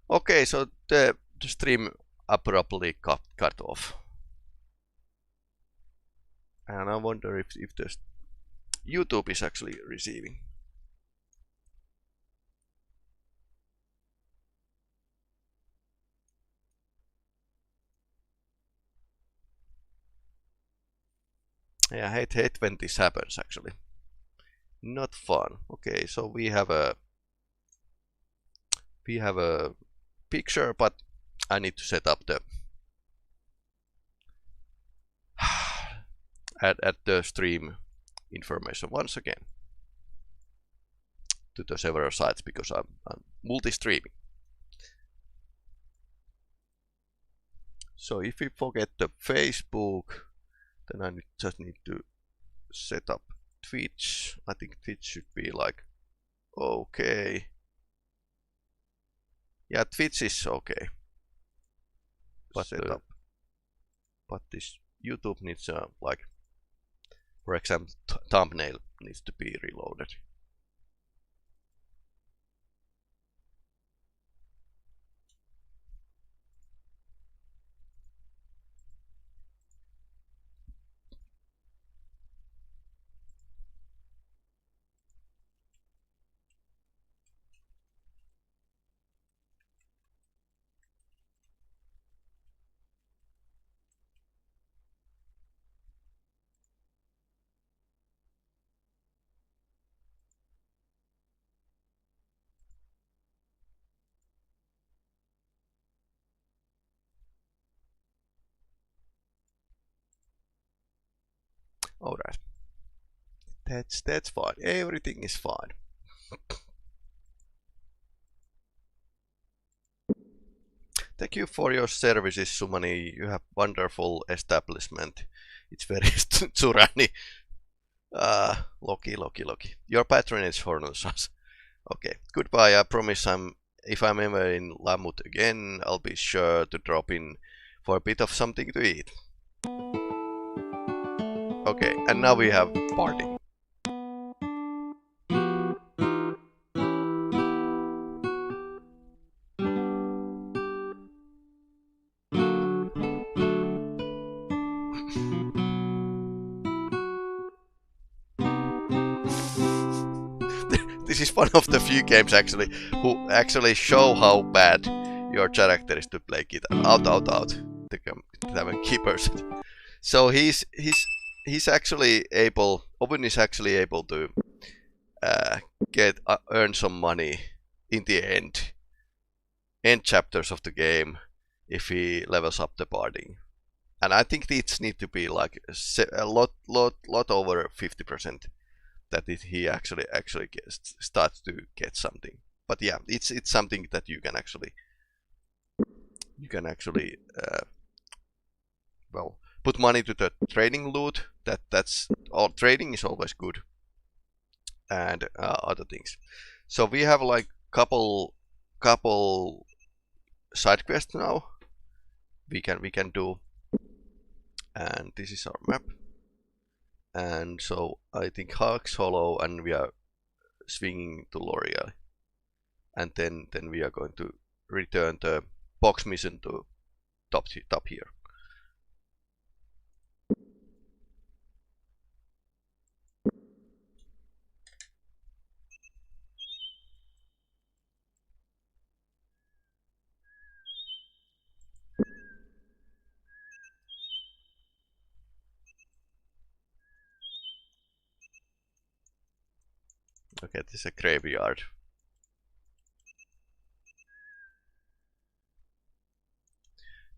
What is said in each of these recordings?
Okay, so the stream abruptly cut off. And I wonder if the YouTube is actually receiving. Yeah, I hate when this happens actually. Not fun. Okay, so we have a picture, but I need to set up the add the stream information once again to the several sites because I'm multi-streaming. So if we forget the Facebook, then I just need to set up Twitch. I think Twitch should be like okay. Yeah, Twitch is okay. But set up. But this YouTube needs like, for example, thumbnail needs to be reloaded. Alright. That's fine. Everything is fine. Thank you for your services, Sumani. You have wonderful establishment. It's very Tsurani. Loki. Your patronage honors us. Okay, goodbye. I promise if I'm ever in Lamut again, I'll be sure to drop in for a bit of something to eat. Okay, and now we have party. This is one of the few games actually who actually show how bad your character is to play guitar. Out. The keepers. So he's actually able. Obun is actually able to earn some money in the end chapters of the game if he levels up the barding. And I think these need to be like a lot over 50%. That he actually starts to get something. But yeah, it's something that you can actually well, put money to the trading loot. That's all. Trading is always good, and other things. So we have like couple side quests now. We can do, and this is our map. And so I think Hawk's Hollow, and we are swinging to L'Oreal, and then we are going to return the box mission to top here. Okay, this is a graveyard.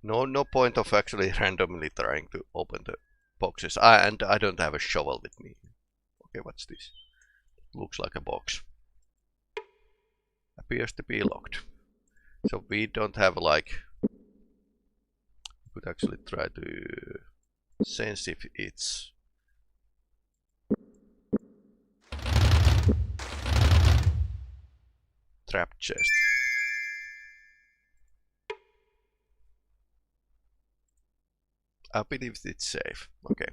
No point of actually randomly trying to open the boxes. And I don't have a shovel with me. Okay, what's this? Looks like a box. Appears to be locked. So we don't have like... We could actually try to sense if it's... Trap chest. I believe it's safe. Okay.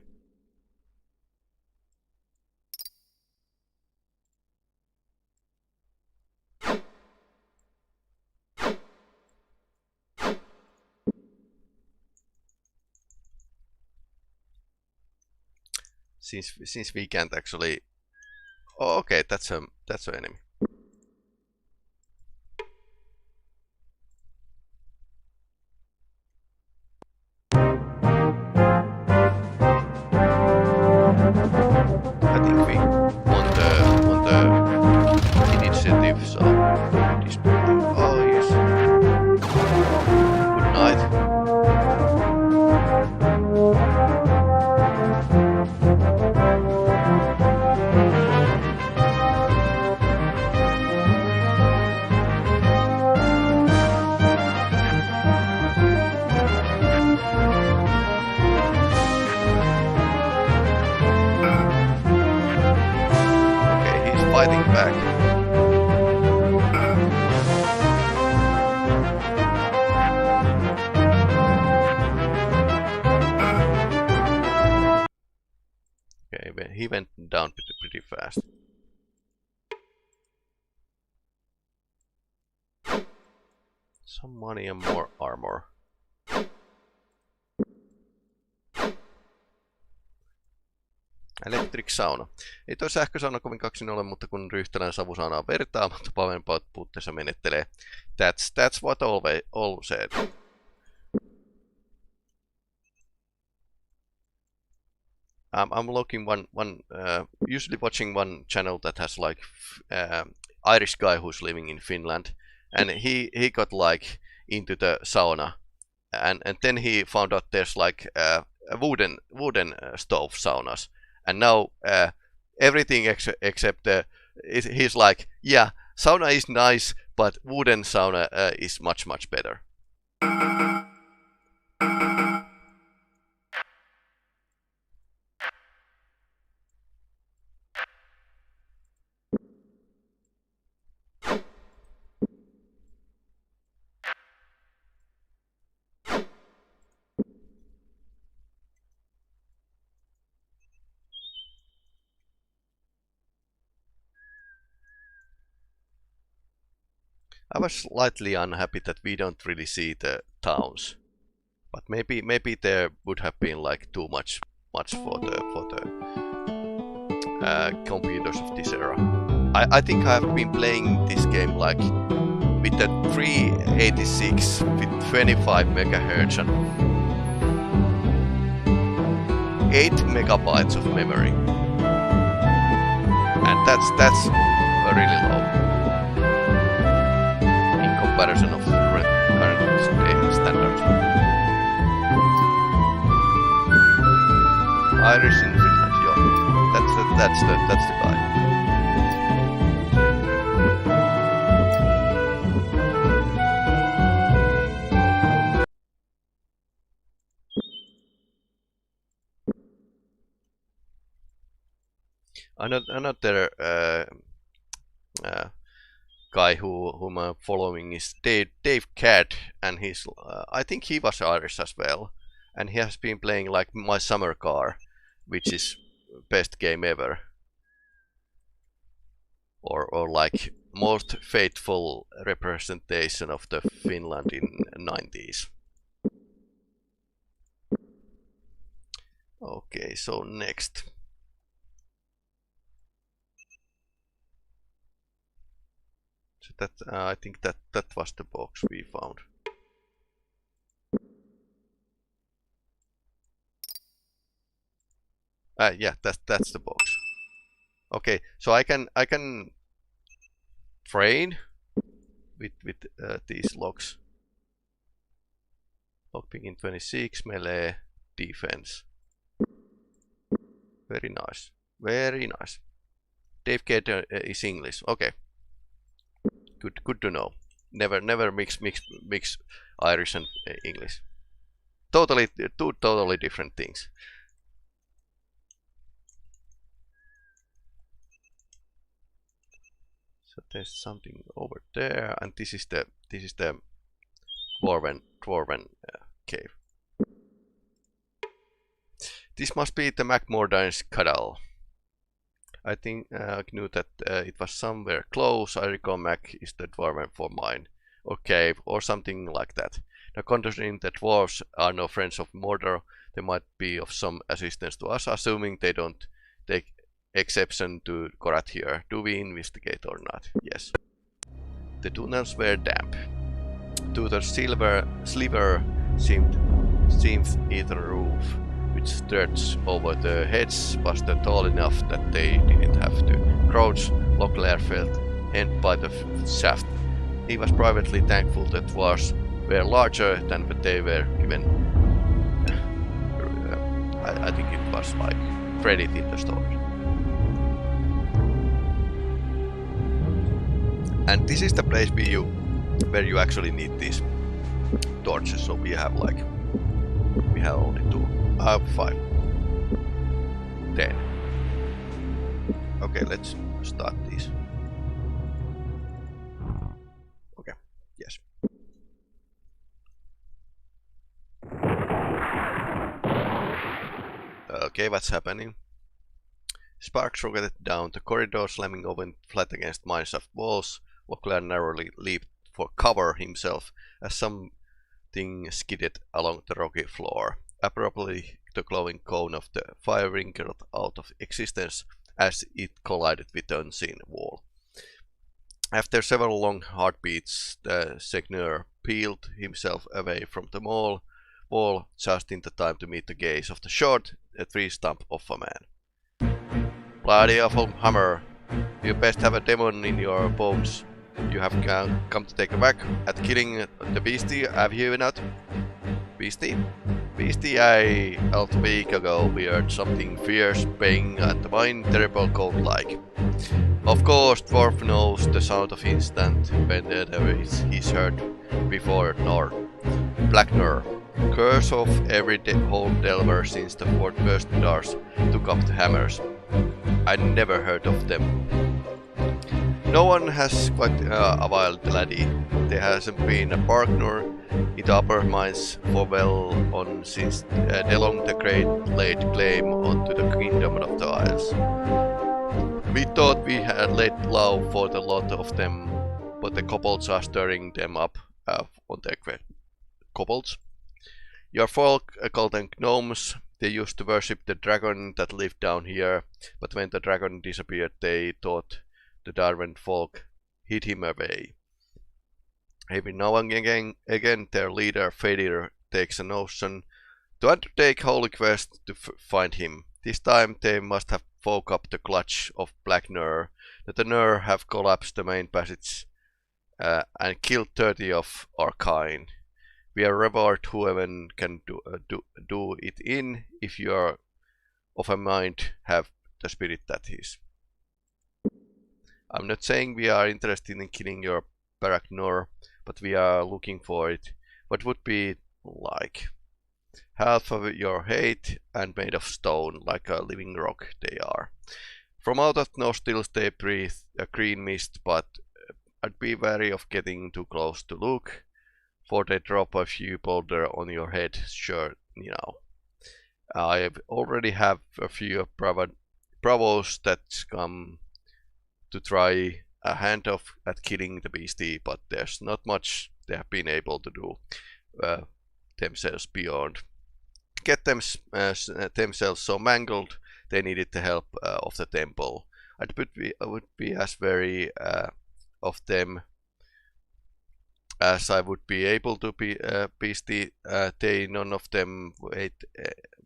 since we can't actually. Oh, okay, that's an enemy. I think we won the initiative, so this building. Oh yes. Good night. Fighting back. Okay, he went down pretty fast. Some money and more armor. Electric sauna. Ei toi sähkösauna kovin kaksin ole, mutta kun ryhtälän savusaunaa vertaa, mutta pavempat puutteessa menettelee. That's what all said. I'm looking usually watching one channel that has like Irish guy who's living in Finland, and he got like into the sauna, and then he found out there's like wooden stove saunas. And now everything except he's like, yeah, sauna is nice, but wooden sauna is much better. I was slightly unhappy that we don't really see the towns, but maybe there would have been like too much for the computers of this era. I think I've been playing this game like with the 386 with 25 megahertz and 8 megabytes of memory, and that's really low comparison of current standards. Irish in Finland, yeah. That's the guy. Another guy whom I'm following is Dave Cadd, and he's I think he was Irish as well, and he has been playing like My Summer Car, which is best game ever, or like most faithful representation of the Finland in 90s. Okay, so next. So that I think that was the box we found. Yeah, that's the box. Okay, so I can train with these locks. Lockpicking 26, melee, defense. Very nice, very nice. Dave Cadd is English. Okay. Good to know. Never mix Irish and English. Two totally different things. So there's something over there, and this is the Dwarven cave. This must be the McMordan's Cuddle. I think I knew that it was somewhere close. I recall Mac is the dwarven for mine, or cave, or something like that. Now, considering that dwarves are no friends of Mordor, they might be of some assistance to us, assuming they don't take exception to Korat here. Do we investigate or not? Yes. The tunnels were damp. To the sliver seemed either roof, which stretched over the heads, was tall enough that they didn't have to crouch. Locklear felt end by the shaft. He was privately thankful that dwarves were larger than what they were given. I think it was like credit in the story. And this is the place where you actually need these torches. So we have only 2. 5. 10. Okay, let's start these. Okay, yes. Okay, what's happening? Sparks rocketed down the corridor, slamming open flat against mineshaft walls. Locklear narrowly leaped for cover himself as something skidded along the rocky floor. Abruptly, the glowing cone of the fire wrinkled out of existence as it collided with the unseen wall. After several long heartbeats, the Seigneur peeled himself away from the wall just in the time to meet the gaze of the short, tree stump of a man. Bloody awful hammer! You best have a demon in your bones. You have come to take a whack at killing the beastie, have you not? Beastie? Beastie, a week ago we heard something fierce baying at the mine, terrible cold like. Of course, Dwarf knows the sound of instant whenever he's heard before Nor. Black Nor. Curse of every whole delver since the Fort Burstendars took up the hammers. I never heard of them. No one has quite a wild laddie. There hasn't been a Barknor in the upper mines for well on since Delong the Great laid claim onto the kingdom of the Isles. We thought we had laid low for the lot of them, but the kobolds are stirring them up on their quest. Kobolds? Your folk called them gnomes. They used to worship the dragon that lived down here, but when the dragon disappeared, they thought the Darwin folk hid him away. Every now and again their leader, Fadir, takes a notion to undertake holy quest to find him. This time they must have folk up the clutch of Black Nur, that the Nur have collapsed the main passage and killed 30 of our kind. We are reward whoever can do it in, if you are of a mind have the spirit that is. I'm not saying we are interested in killing your Barak Nur, but we are looking for it. What would be like? Half of your hate and made of stone, like a living rock they are. From out of nostrils they breathe a green mist, but I'd be wary of getting too close to look, for they drop a few boulder on your head, sure, you know. I already have a few bravos that come to try a hand off at killing the beastie, but there's not much they have been able to do themselves beyond get themselves so mangled they needed the help of the temple. I would be as wary of them as I would be able to be beastie. They none of them hate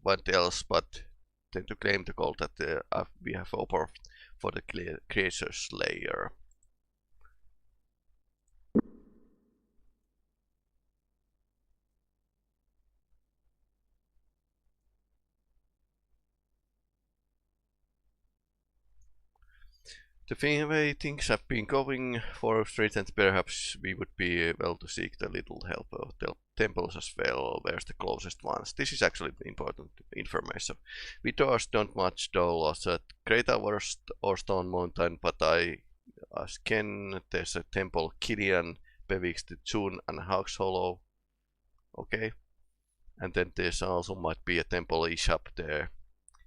what else but tend to claim the gold that we have offered for the creature slayer. The way things have been going for straight, and perhaps we would be able to seek the little help of the temples as well. Where's the closest ones? This is actually important information. We doors don't much though at Great Hours or Stone Mountain, but I scan there's a temple Killian, Bewixt, June and Hawks Hollow. Okay. And then there's also might be a temple Ishap there.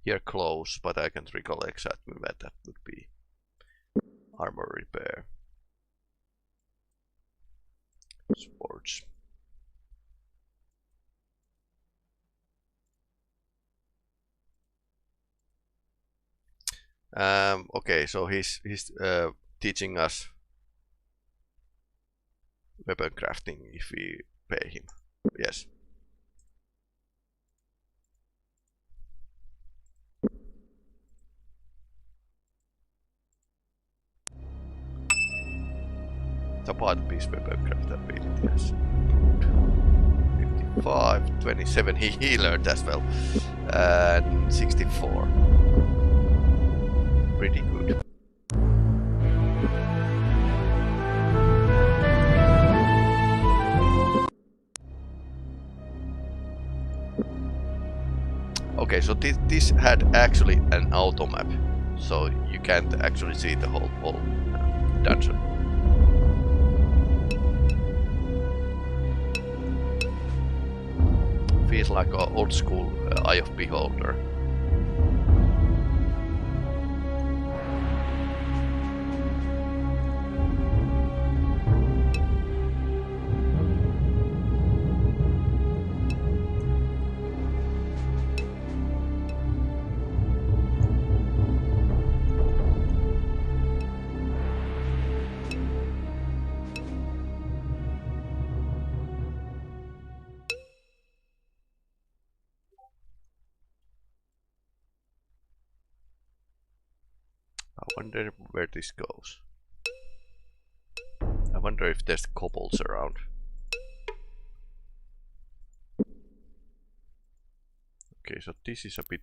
Here close, but I can't recall exactly where that would be. Armor repair. Sports. Okay, so he's teaching us weapon crafting if we pay him. Yes. Support piece weapon craftability, yes. 55, 27 he learned as well. And 64. Pretty good. Okay, so this had actually an auto map, so you can't actually see the whole dungeon. Feels like an old school Eye of Beholder. I wonder where this goes. I wonder if there's kobolds around. Okay, so this is a bit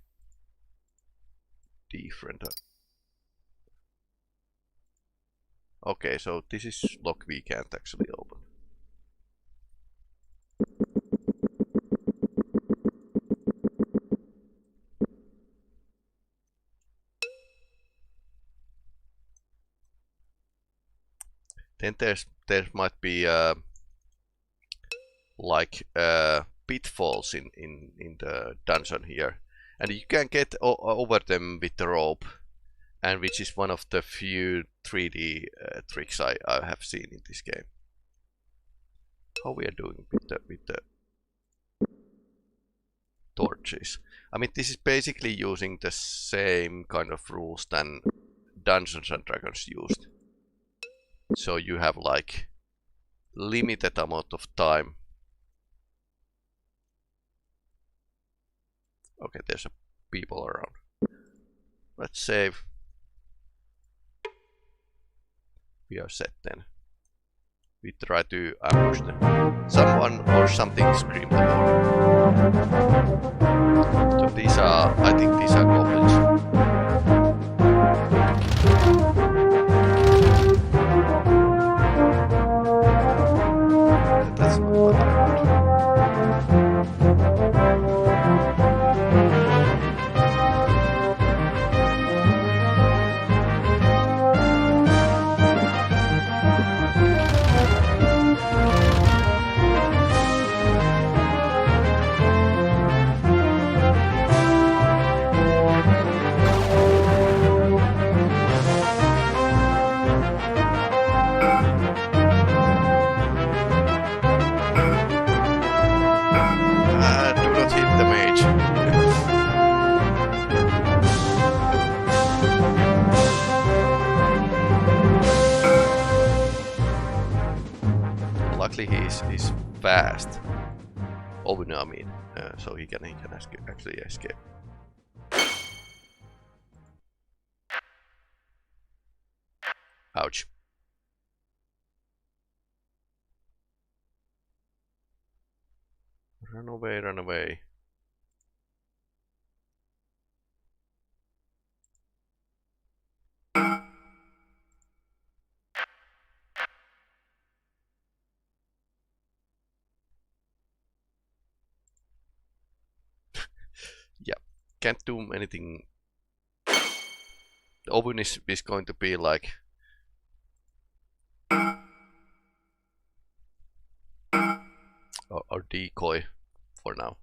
different. Okay, so this is lock we can't actually open. Then there might be like pitfalls in the dungeon here, and you can get over them with the rope, and which is one of the few 3D tricks I have seen in this game. How we are doing with the torches? I mean, this is basically using the same kind of rules than Dungeons and Dragons used. So you have like limited amount of time. Okay, there's a people around. Let's save. We are set then. We try to ambush them. Someone or something screamed about. So these are, I think these are goblins. That's not what I want. Do not hit the mage. Luckily he's fast. Oh no, I mean, so he can actually escape. Ouch. Run away, run away. Yeah, can't do anything. The oven is going to be like or decoy for now.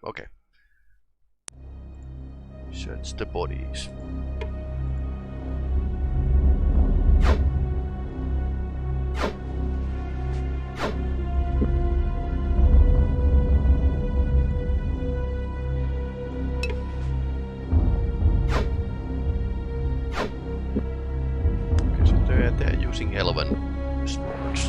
Okay. Search the bodies. Elven sports.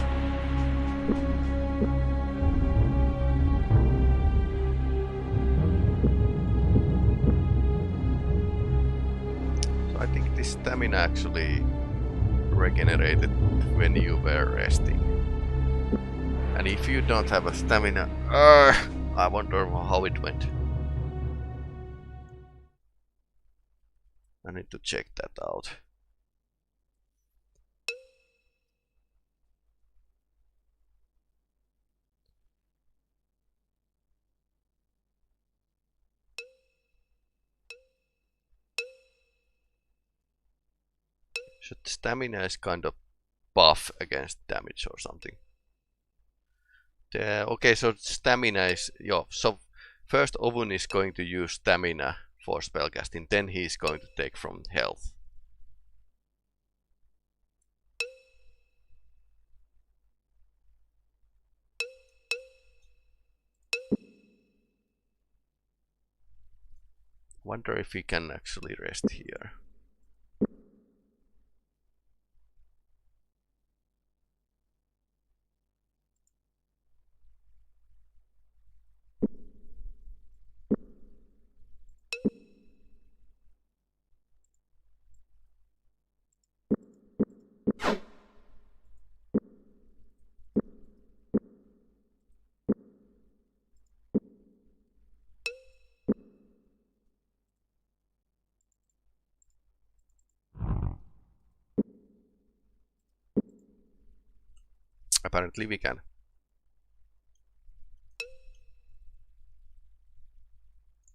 So I think this stamina actually regenerated when you were resting. And if you don't have a stamina, I wonder how it went. I need to check that out. So stamina is kind of buff against damage or something. Okay, so stamina is... so first Ovun is going to use stamina for spellcasting, then he is going to take from health. Wonder if he can actually rest here. Apparently we can.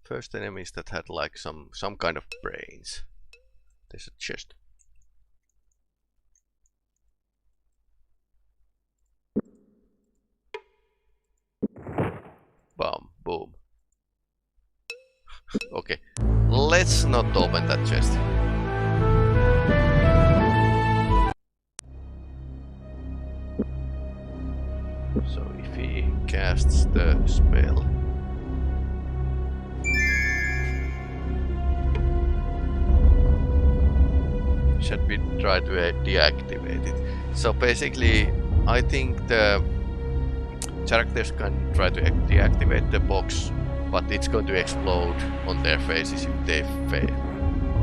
First enemies that had like some kind of brains. There's a chest. Bam, boom. Okay, let's not open that chest. So if he casts the spell, should we try to deactivate it? So basically, I think the characters can try to deactivate the box, but it's going to explode on their faces if they fail.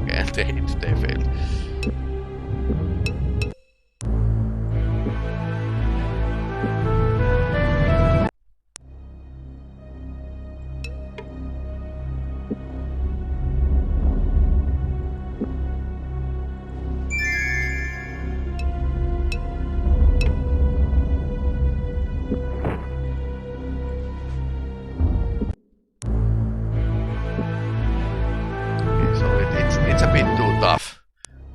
Okay, and they failed.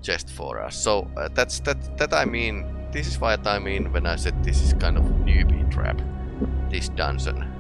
Just for us. So that I mean, this is what I mean when I said this is kind of newbie trap, this dungeon.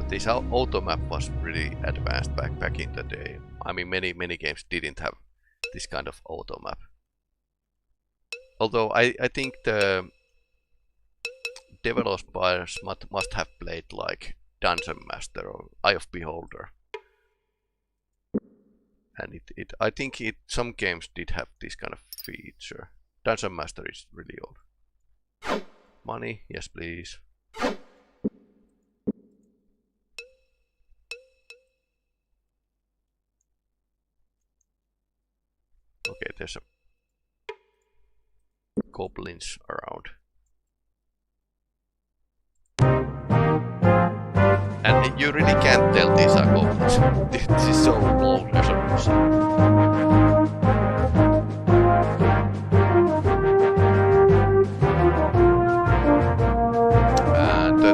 This auto map was really advanced back in the day. I mean, many games didn't have this kind of auto map. Although I think the developers must have played like Dungeon Master or Eye of Beholder, and I think some games did have this kind of feature. Dungeon Master is really old. Money, yes please. Okay, there's a goblins around. And you really can't tell these are goblins. This is so low resolution. And the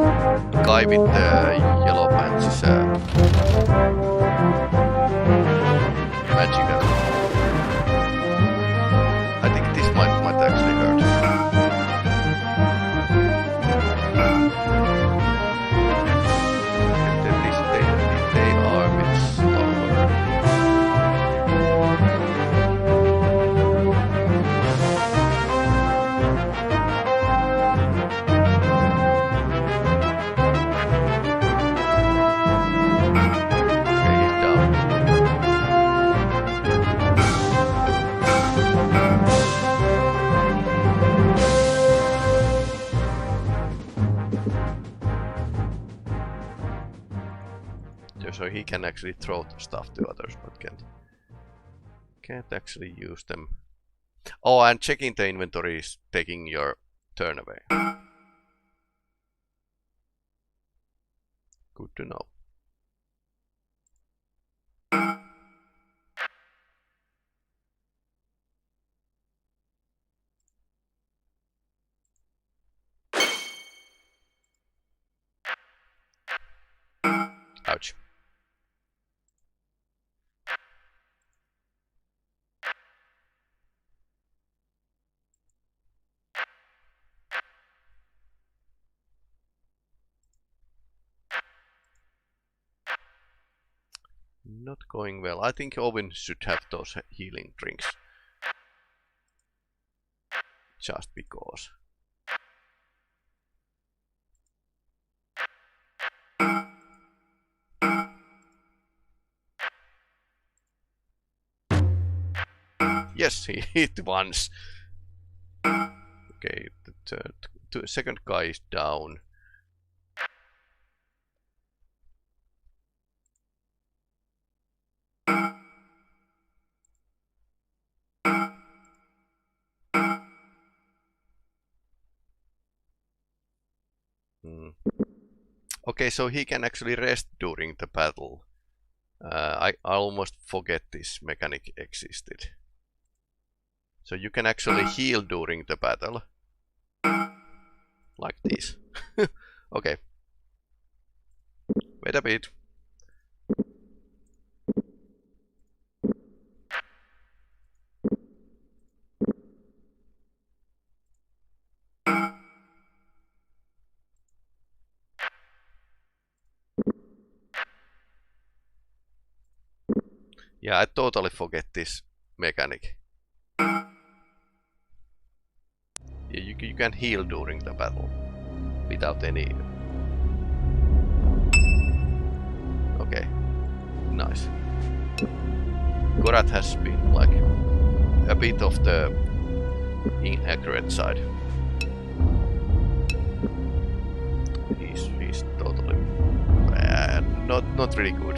guy with the yellow pants is magical. so he can actually throw the stuff to others, but can't actually use them. Oh, and checking the inventory is taking your turn away. Good to know. Ouch. Not going well. I think Owen should have those healing drinks. Just because. Yes, he hit once. Okay, the second guy is down. Okay, so he can actually rest during the battle. I almost forget this mechanic existed. So you can actually heal during the battle. Like this. Okay. Wait a bit. Yeah, I totally forget this mechanic. Yeah, you can heal during the battle without any. Okay, nice. Gorat has been like a bit of the inaccurate side. He's totally not really good.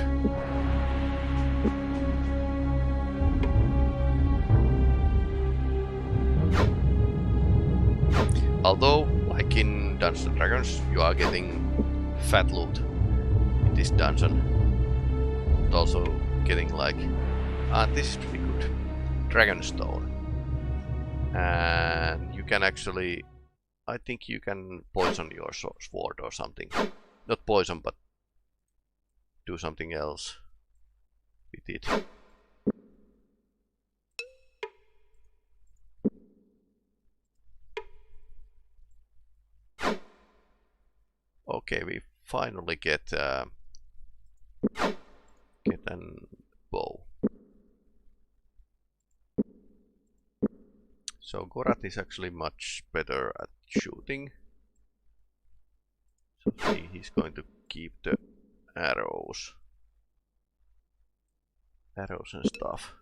Although, like in Dungeons and Dragons, you are getting fat loot in this dungeon. But also getting like, this is pretty good, Dragonstone. And you can actually, I think you can poison your sword or something. Not poison, but do something else with it. Okay, we finally get an bow. So Gorat is actually much better at shooting. So he's going to keep the arrows and stuff.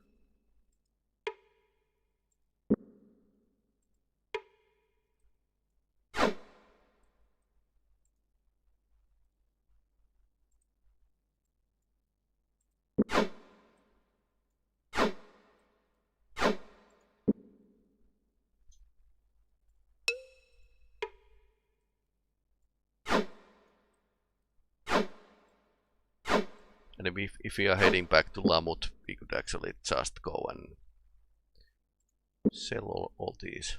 And if we are heading back to Lamut, we could actually just go and sell all these.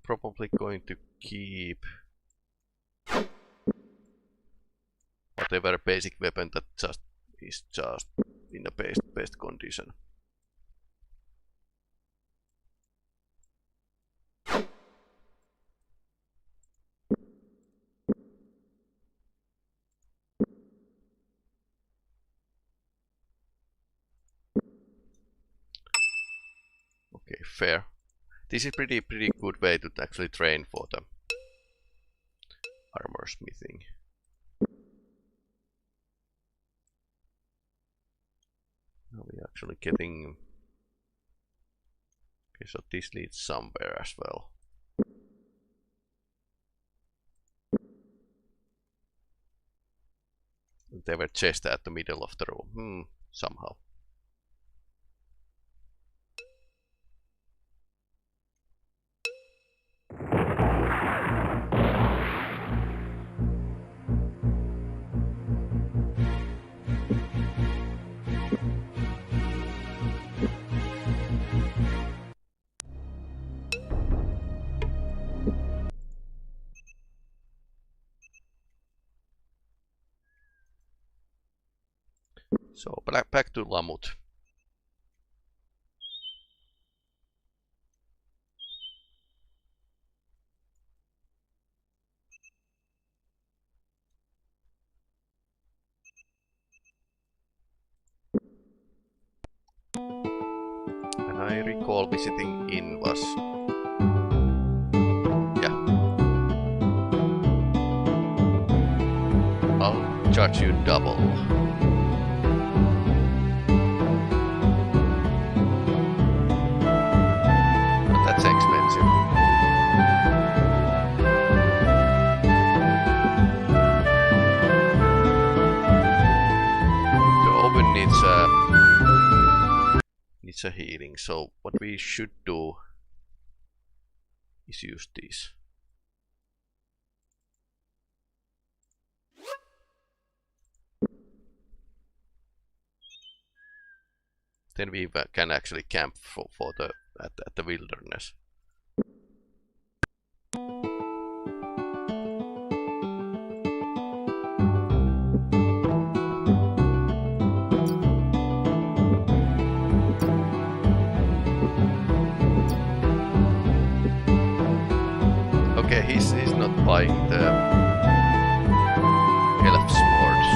probably going to keep whatever basic weapon that is just in the best condition. Okay, fair. This is pretty good way to actually train for the armor smithing. Now we're actually getting. Okay, so this leads somewhere as well. They were just at the middle of the room. Somehow. So back to Lamut. And I recall visiting in was I'll charge you double. That's expensive. The oven needs a healing, so what we should do is use these. Then we can actually camp for the at the wilderness. Okay, he's not buying the elf swords.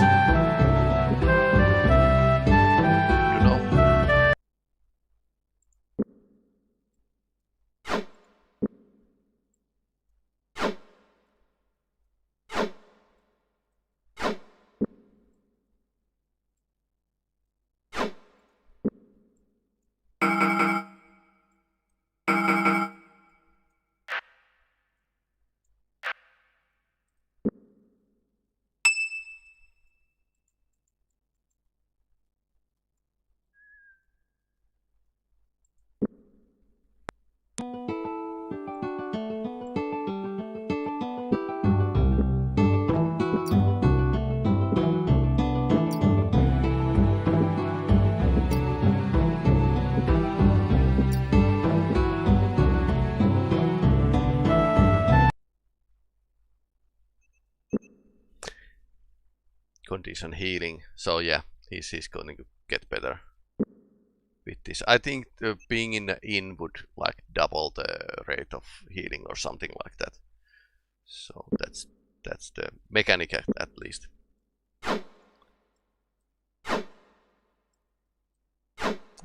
You know. Condition healing, so yeah, he's going to get better with this. I think being in the inn would like double the rate of healing or something like that. So that's the mechanic at least.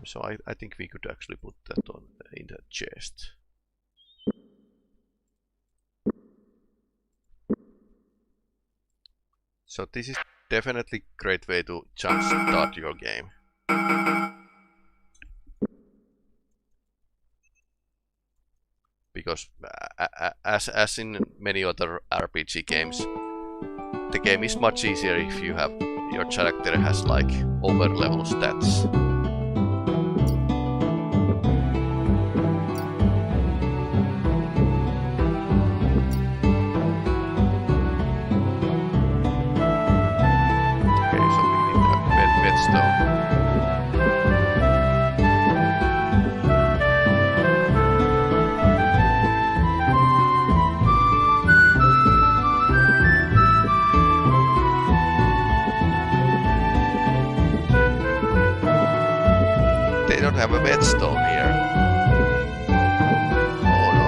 So I think we could actually put that on in the chest. So this is definitely a great way to jumpstart your game. Because as in many other RPG games, the game is much easier if you have your character has like over level stats. have a whetstone here. Oh no.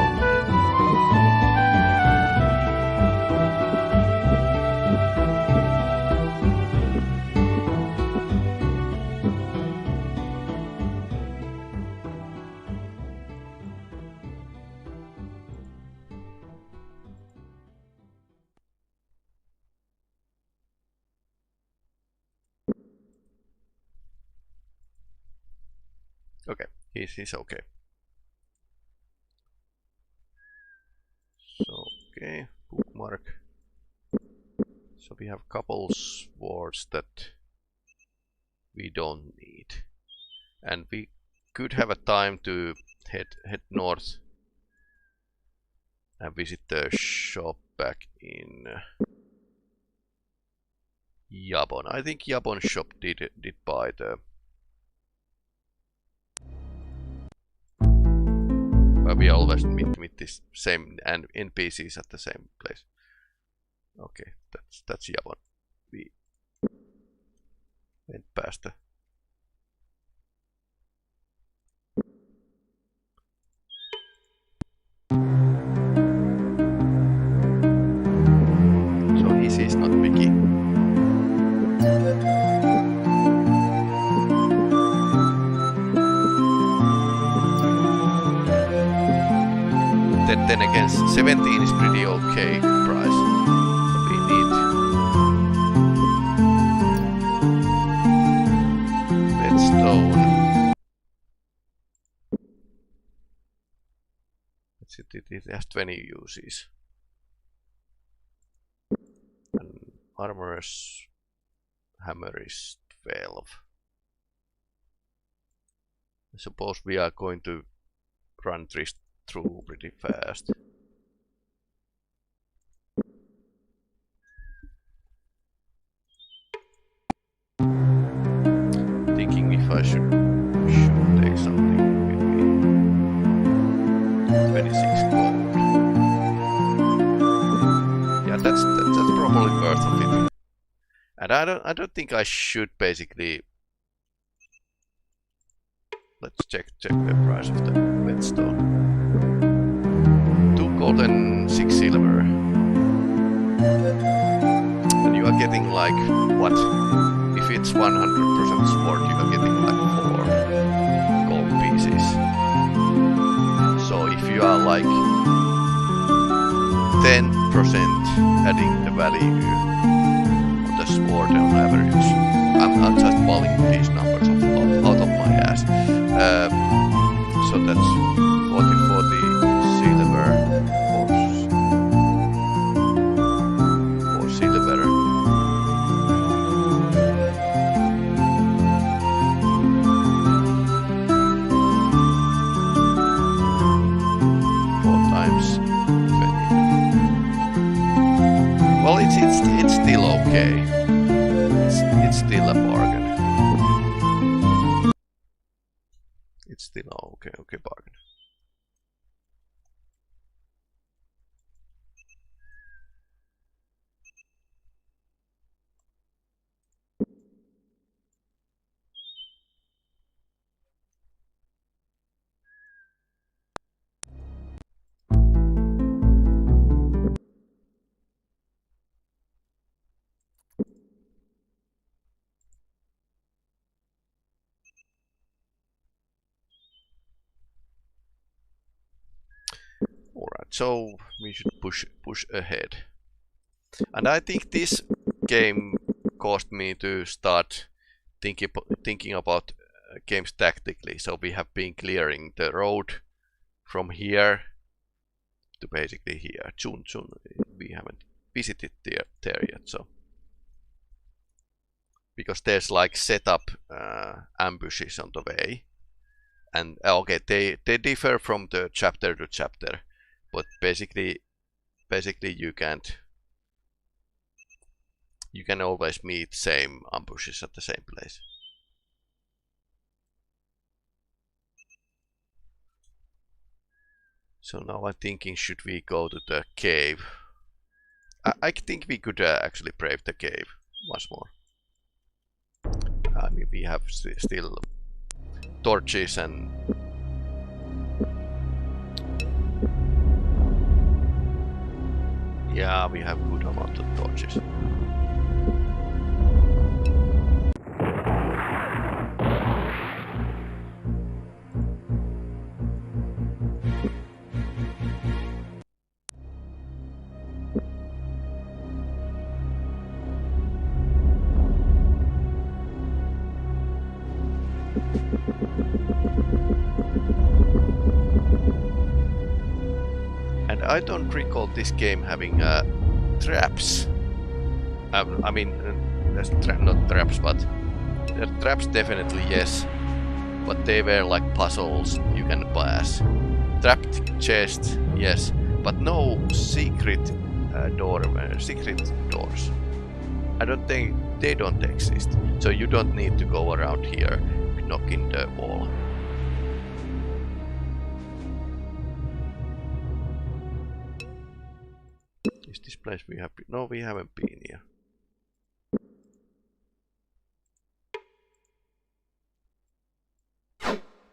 Okay, he's okay. So, okay, bookmark. So we have a couple swords that we don't need. And we could have a time to head north and visit the shop back in Jabon. I think Jabon shop did buy the... But we always meet this same and NPCs at the same place. Okay, that's Jabon. We went past the... So he's not picky. Then again, 17 is pretty okay price. So we need whetstone. Let's see, it has 20 uses. And armorer's hammer is 12. I suppose we are going to run through pretty fast. Thinking if I should take something with me. 26 gold. Yeah, that's probably worth of it. And I don't think I should basically. Let's check the price of the whetstone. 2 gold and 6 silver. And you are getting like what? If it's 100% sword, you are getting like 4 gold pieces. So if you are like 10% adding the value of the sword on average, I'm just pulling these numbers out of my ass. So that's 40 silver for silver. Well, it's still okay. It's still a bargain. It's still okay bargain. Alright, so we should push ahead. And I think this game caused me to start thinking about games tactically. So we have been clearing the road from here to basically here. Chun, we haven't visited there yet, so because there's like setup ambushes on the way, and okay, they differ from the chapter to chapter, but basically you can always meet same ambushes at the same place. So now I'm thinking, should we go to the cave? I think we could actually brave the cave once more. I mean, we have still torches and yeah, we have good amount of torches. And I don't recall this game having traps. I mean, there's not traps, but there's traps definitely, yes. But they were like puzzles you can pass. Trapped chests, yes, but no secret secret doors. I don't think they don't exist. So you don't need to go around here knocking the wall. Is this place we have been? No, we haven't been here.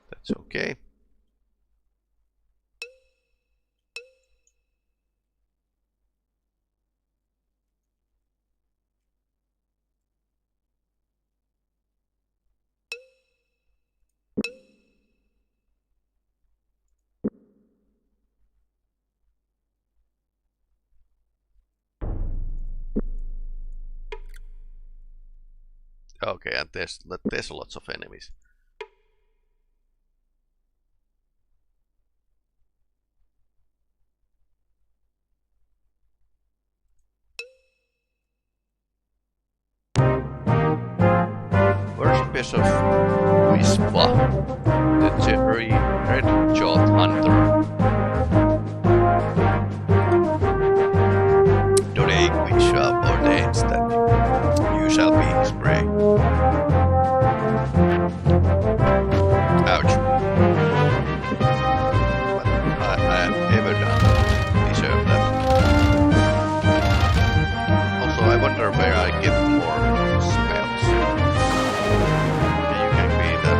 That's okay. Okay, and there's lots of enemies. Worshipers of Wispa, the cherry red-jawed hunter. Today we shall ordain that you shall be his prey. Ouch. But I have ever done deserve that. Also, I wonder where I get more spells. Okay, you can be the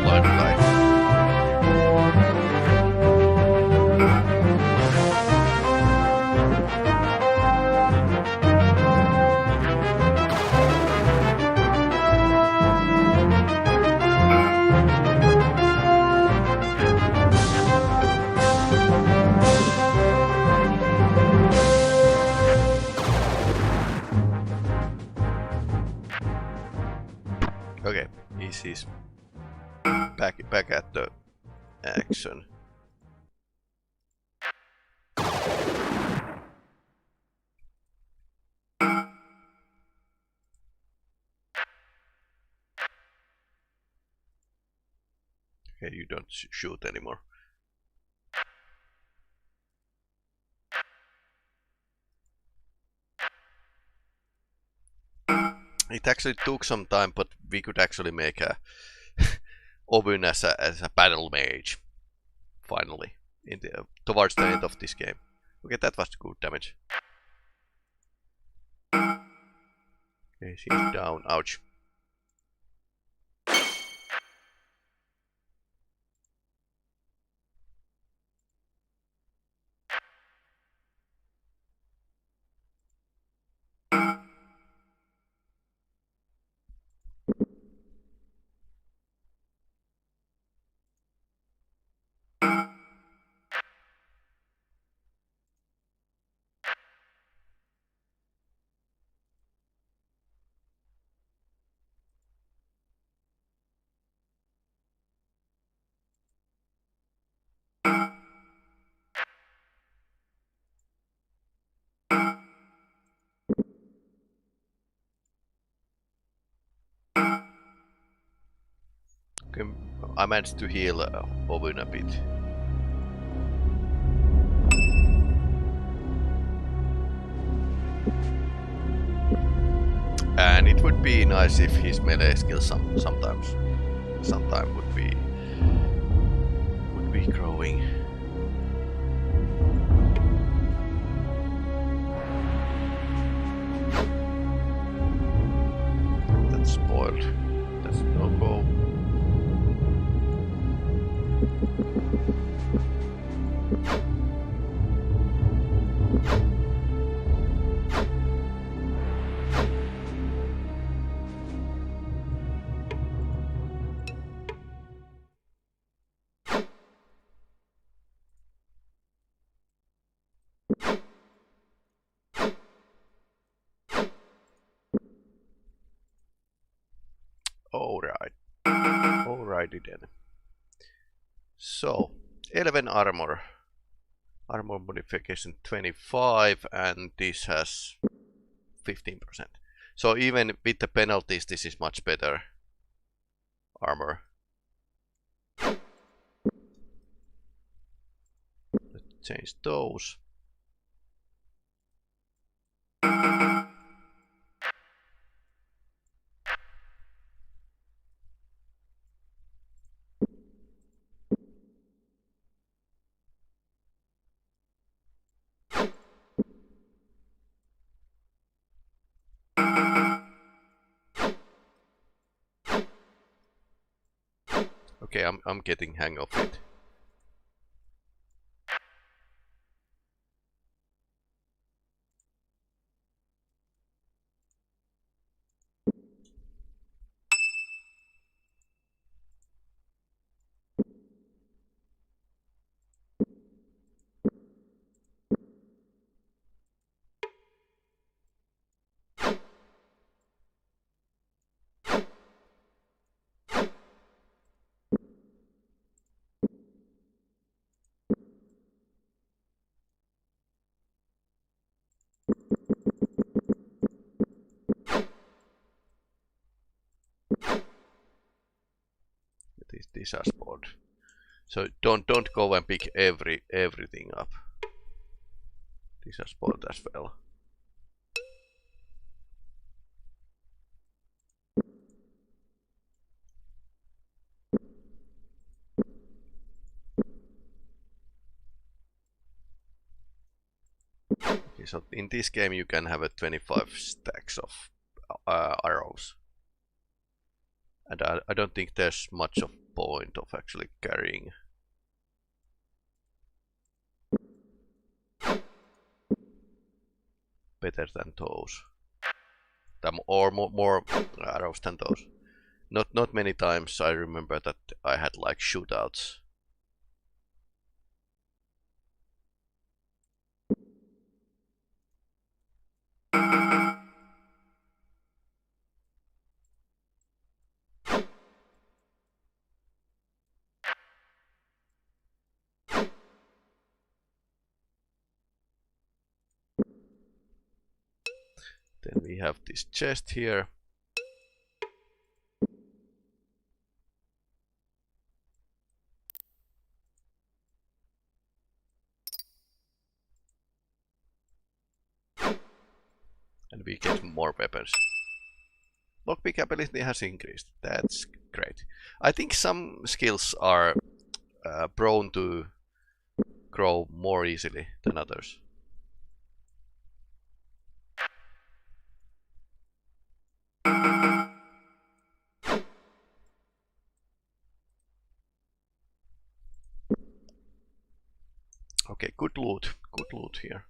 blind guy. Okay, he's back at the action. Okay, you don't shoot anymore. It actually took some time, but we could actually make a Ovun as a battle mage finally towards the end of this game. Okay, that was good damage. Okay, she's down. Ouch. Okay, I managed to heal Ovun a bit. And it would be nice if his melee skill sometime would be growing. That's spoiled. That's no go. Alright. Alrighty then. So, 11 armor. Armor modification 25, and this has 15%. So even with the penalties, this is much better armor. Let's change those. Okay, I'm getting hang of it. This has spawned. So don't go and pick everything up. This has spawned as well. Okay, so in this game you can have a 25 stacks of arrows. And I don't think there's much of point of actually carrying. Better than those. Or more arrows than those. Not many times I remember that I had like shootouts. Then we have this chest here. And we get more weapons. Lockpick ability has increased. That's great. I think some skills are prone to grow more easily than others. Okay, good loot here,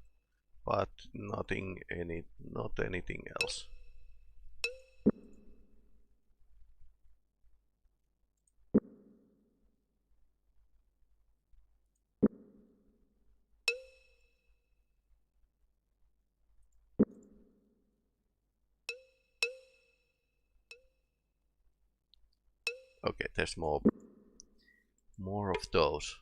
but not anything else. Okay, there's more of those.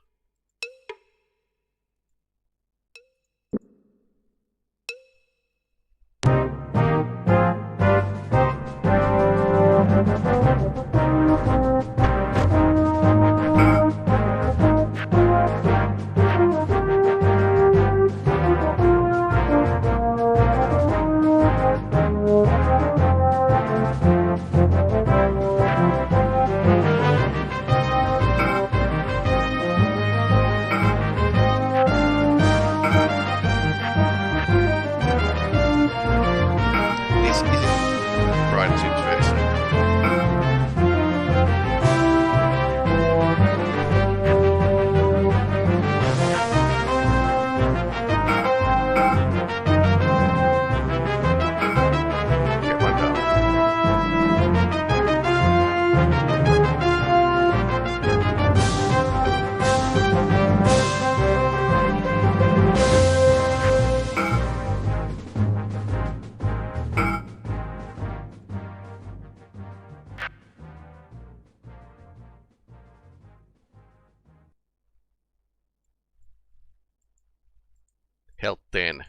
Help 10.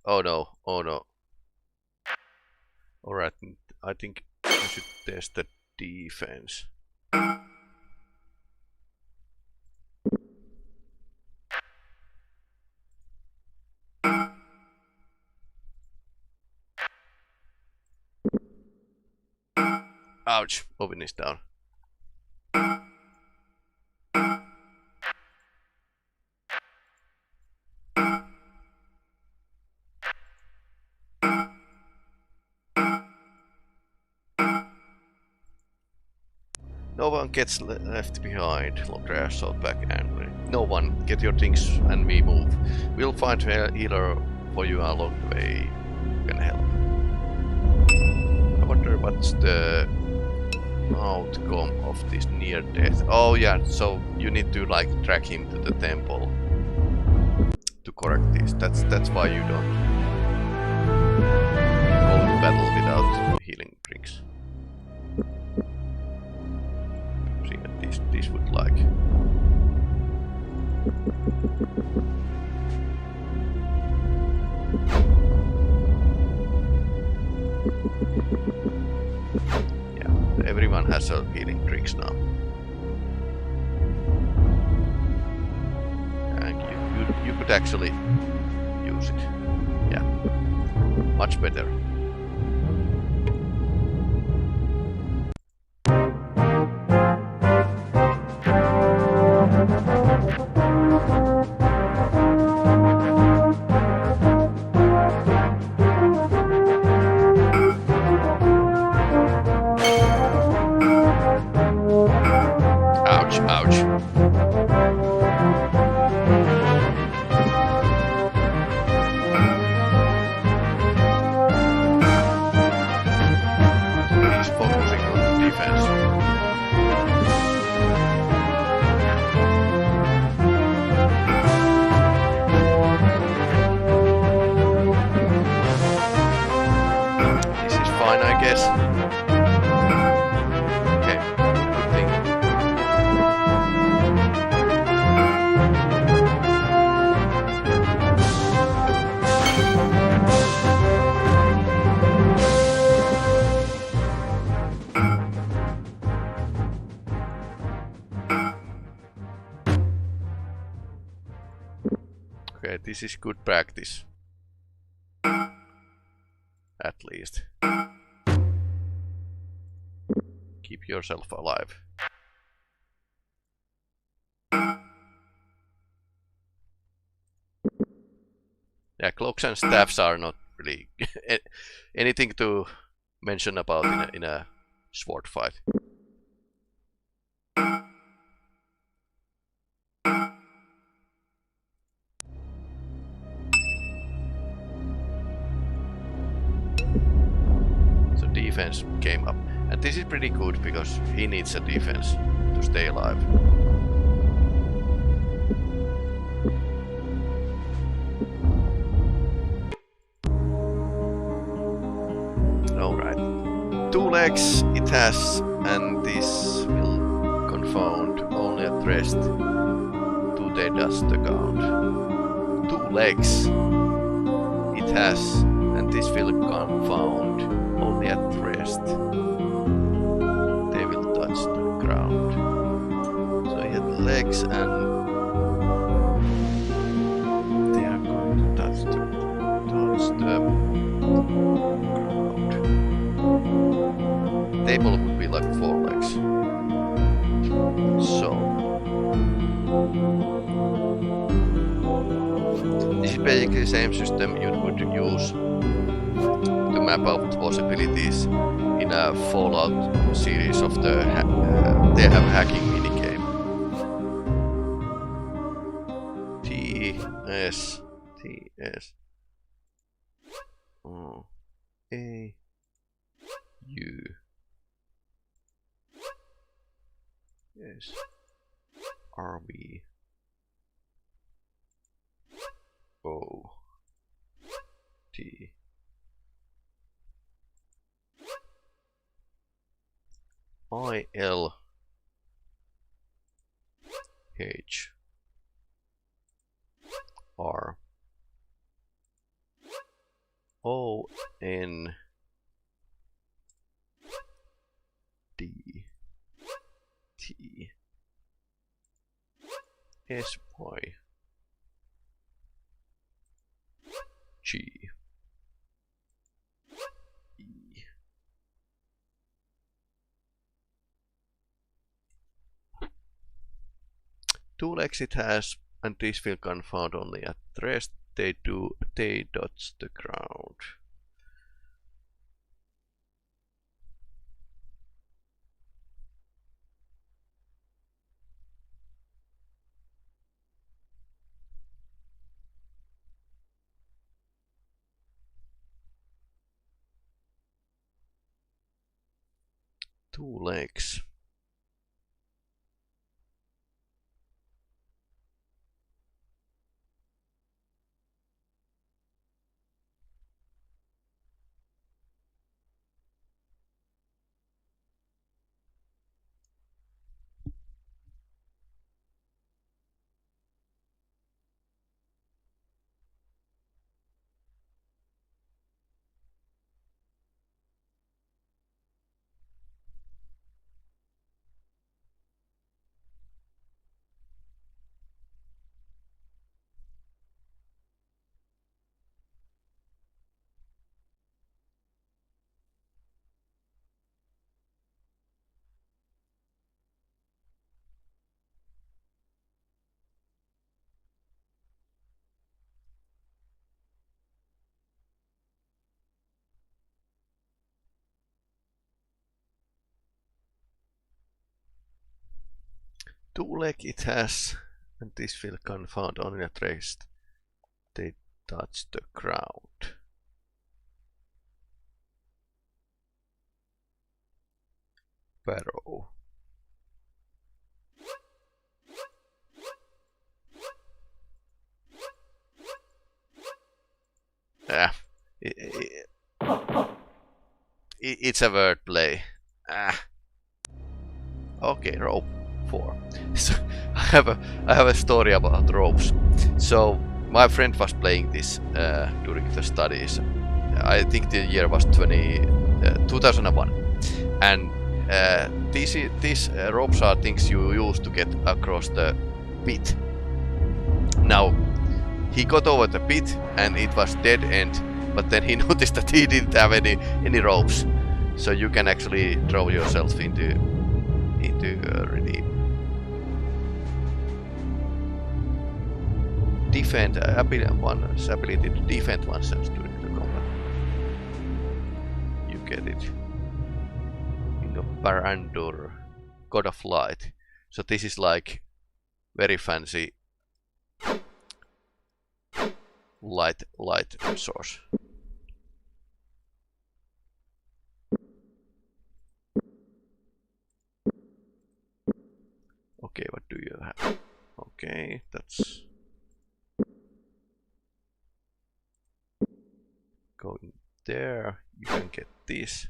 Oh no, oh no. Alright, I think I should test the defense. Ouch, Oven is down. No one gets left behind. Logray shot back angrily. No one, get your things and we move. We'll find a healer for you along the way. You can help. I wonder what's the outcome of this near death. Oh yeah, so you need to like drag him to the temple to correct this. That's why you don't go to battle without healing drinks. This would like. Yeah, everyone has a healing drinks now. And you could actually use it. Yeah, much better. This is good practice. At least. Keep yourself alive. Yeah, cloaks and staffs are not really anything to mention about in a sword fight. Defense came up, and this is pretty good because he needs a defense to stay alive. Alright, 2 legs it has, and this will confound only at rest. 2 dead dust the count. 2 legs it has, and this will confound only at rest. They will touch the ground. So he had legs and they are going to touch the ground. Table would be like 4 legs. So this is basically the same system you would use to map out possibilities in a Fallout series of the they have a hacking minigame. TS O A U S R V O T I L H R OND T SY G E. Tool exit has, and this field can found only at rest. They touch the ground. Two legs. Two leg it has, and this field can found only at rest. They touch the ground. Barrow. Yeah, it's a wordplay. Okay, rope 4. So I have a story about ropes. So my friend was playing this during the studies. I think the year was 2001, and these ropes are things you use to get across the pit. Now he got over the pit and it was dead end, but then he noticed that he didn't have any ropes, so you can actually throw yourself into really defend ability to defend oneself during the combat. You get it. King of Barandur, God of Light. So this is like very fancy light source. Okay, what do you have? Okay, that's going there. You can get this.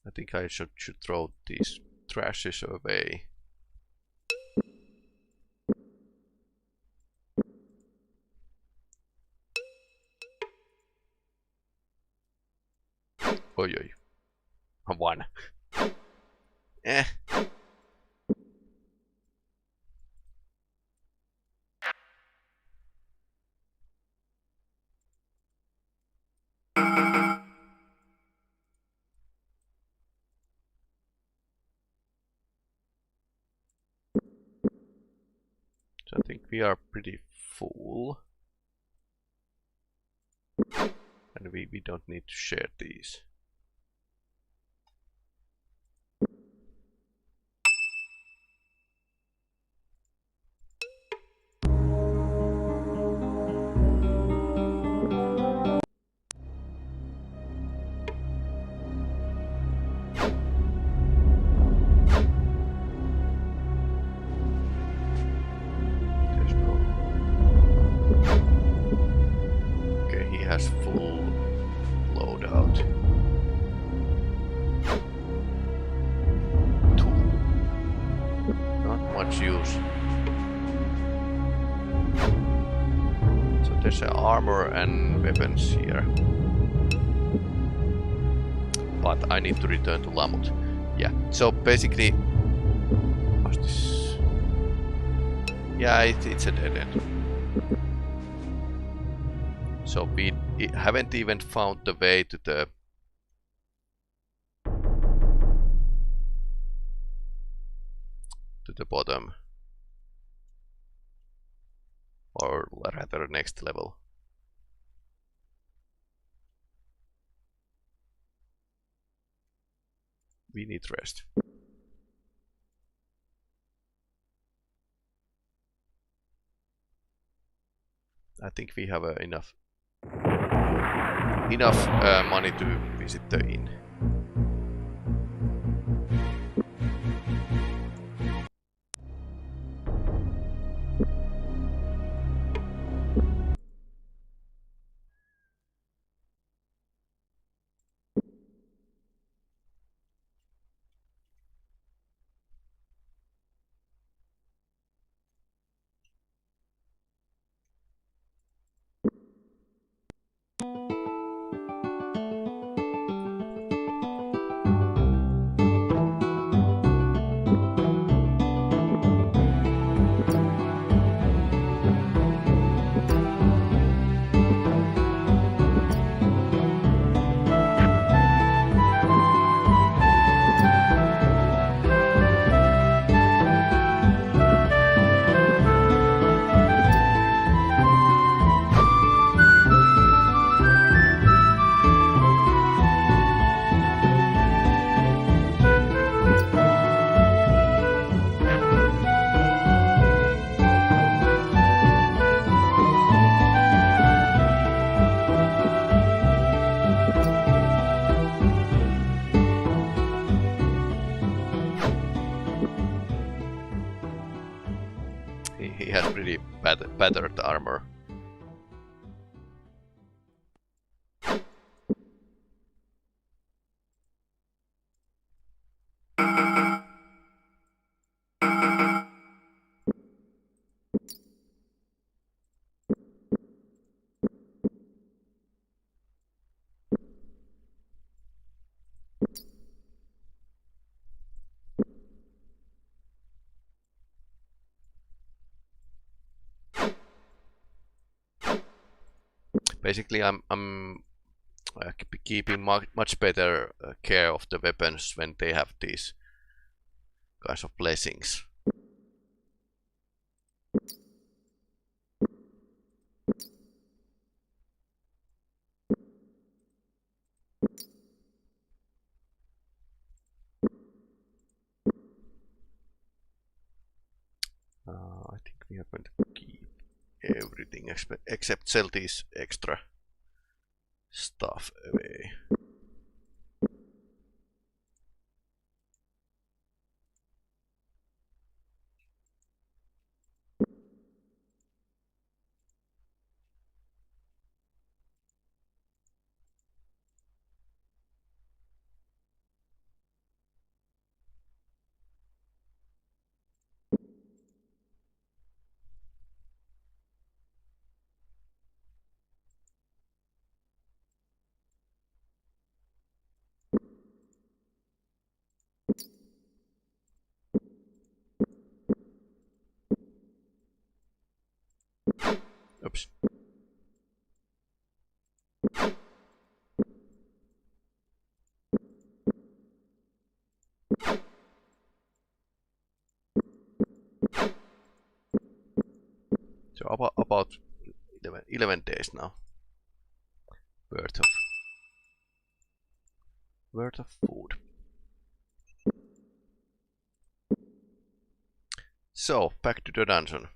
I think I should throw these trashes away. Oi. One. Eh. So I think we are pretty full. And we don't need to share these. Full loadout. 2. Not much use. So there's armor and weapons here. But I need to return to Lamut. Yeah, so basically... What's this? Yeah, it's a dead end. So we haven't even found the way to the... bottom. Or rather next level. We need rest. I think we have enough money to visit the inn. He has pretty battered armor. Basically, I'm keeping much better care of the weapons when they have these kinds of blessings. I think we are going to keep everything except sell these extra stuff away. Oops. So about 11 days now worth of food. So back to the dungeon.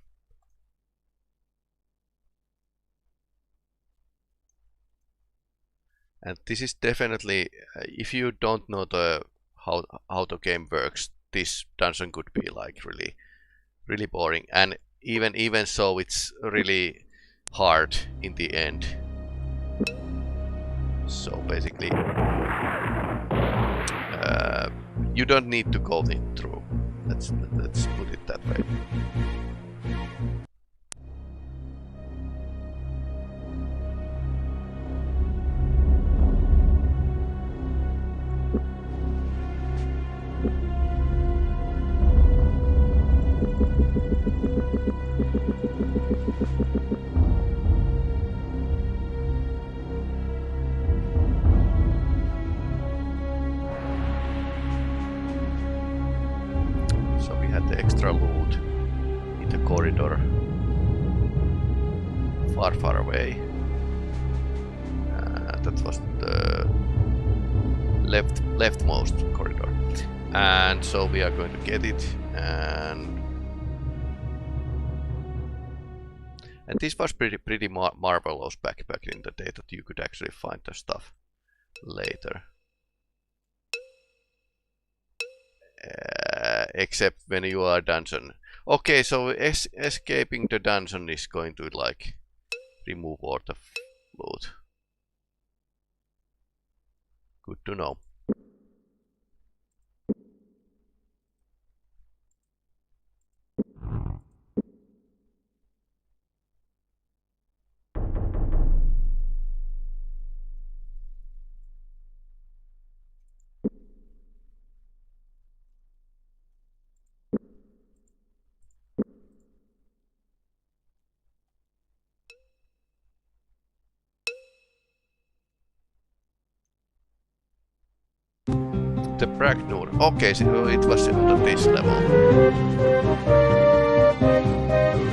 And this is definitely, if you don't know how the game works, this dungeon could be like really boring. And even so, it's really hard in the end. So basically, you don't need to go through. Let's put it that way. far, far away. That was the leftmost corridor. And so we are going to get it, and this was pretty marvelous back in the day that you could actually find the stuff later. Except when you are dungeon. Okay, so escaping the dungeon is going to like remove all the loot. Good to know. The Krondor. Okay, so it was on this level.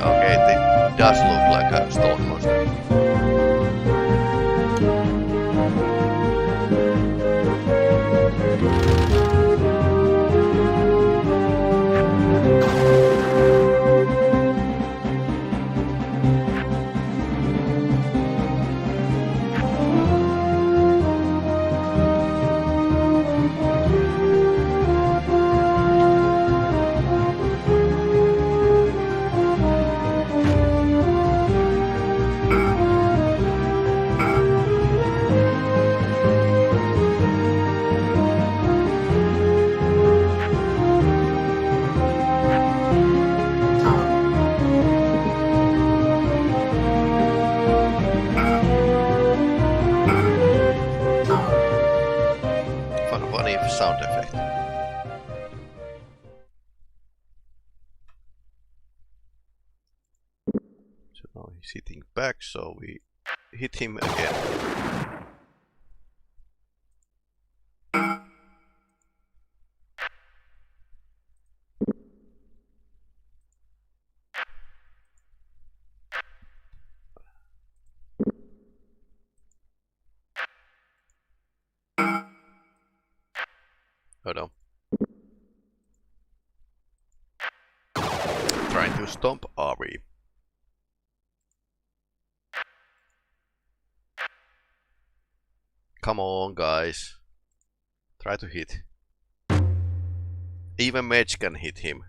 Okay, it does look like a stone monster. Funny sound effect. So now he's hitting back, so we hit him again. Oh no. Trying to stomp, are we? Come on, guys. Try to hit. Even Mage can hit him.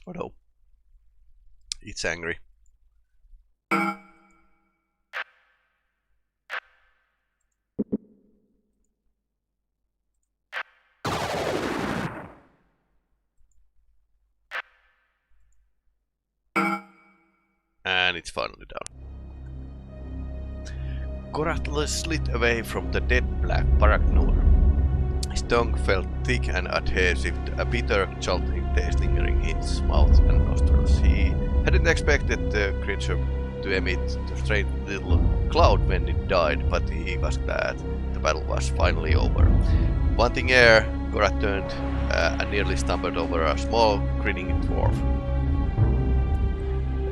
Oh no. It's angry. And it's finally down. Gorath slid away from the dead black Krondor. His tongue felt thick and adhesive, a bitter, jolting taste lingering in his mouth and nostrils. He hadn't expected the creature to emit a strange little cloud when it died, but he was glad the battle was finally over. Wanting air, Gorath turned and nearly stumbled over a small, grinning dwarf.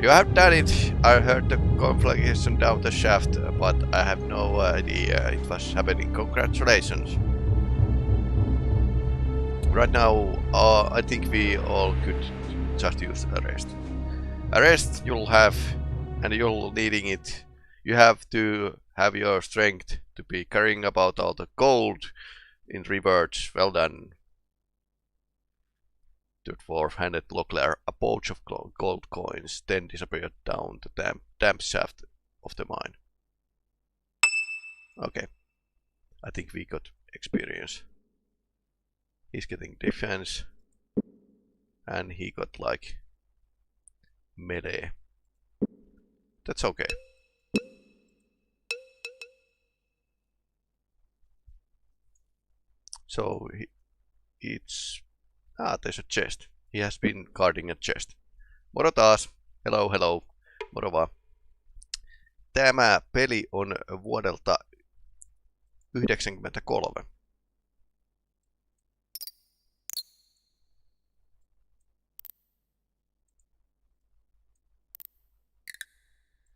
You have done it! I heard the conflagration down the shaft, but I have no idea it was happening. Congratulations! Right now, I think we all could just use arrest. Arrest you'll have, and you'll needing it. You have to have your strength to be carrying about all the gold in rewards. Well done. The dwarf handed Locklear a pouch of gold coins, then disappeared down the damp shaft of the mine. Okay, I think we got experience. He's getting defense, and he got like melee. That's okay. So it's there's a chest. He has been guarding a chest. Moro taas. Hello, hello. Moro vaan. Tämä peli on vuodelta 1993.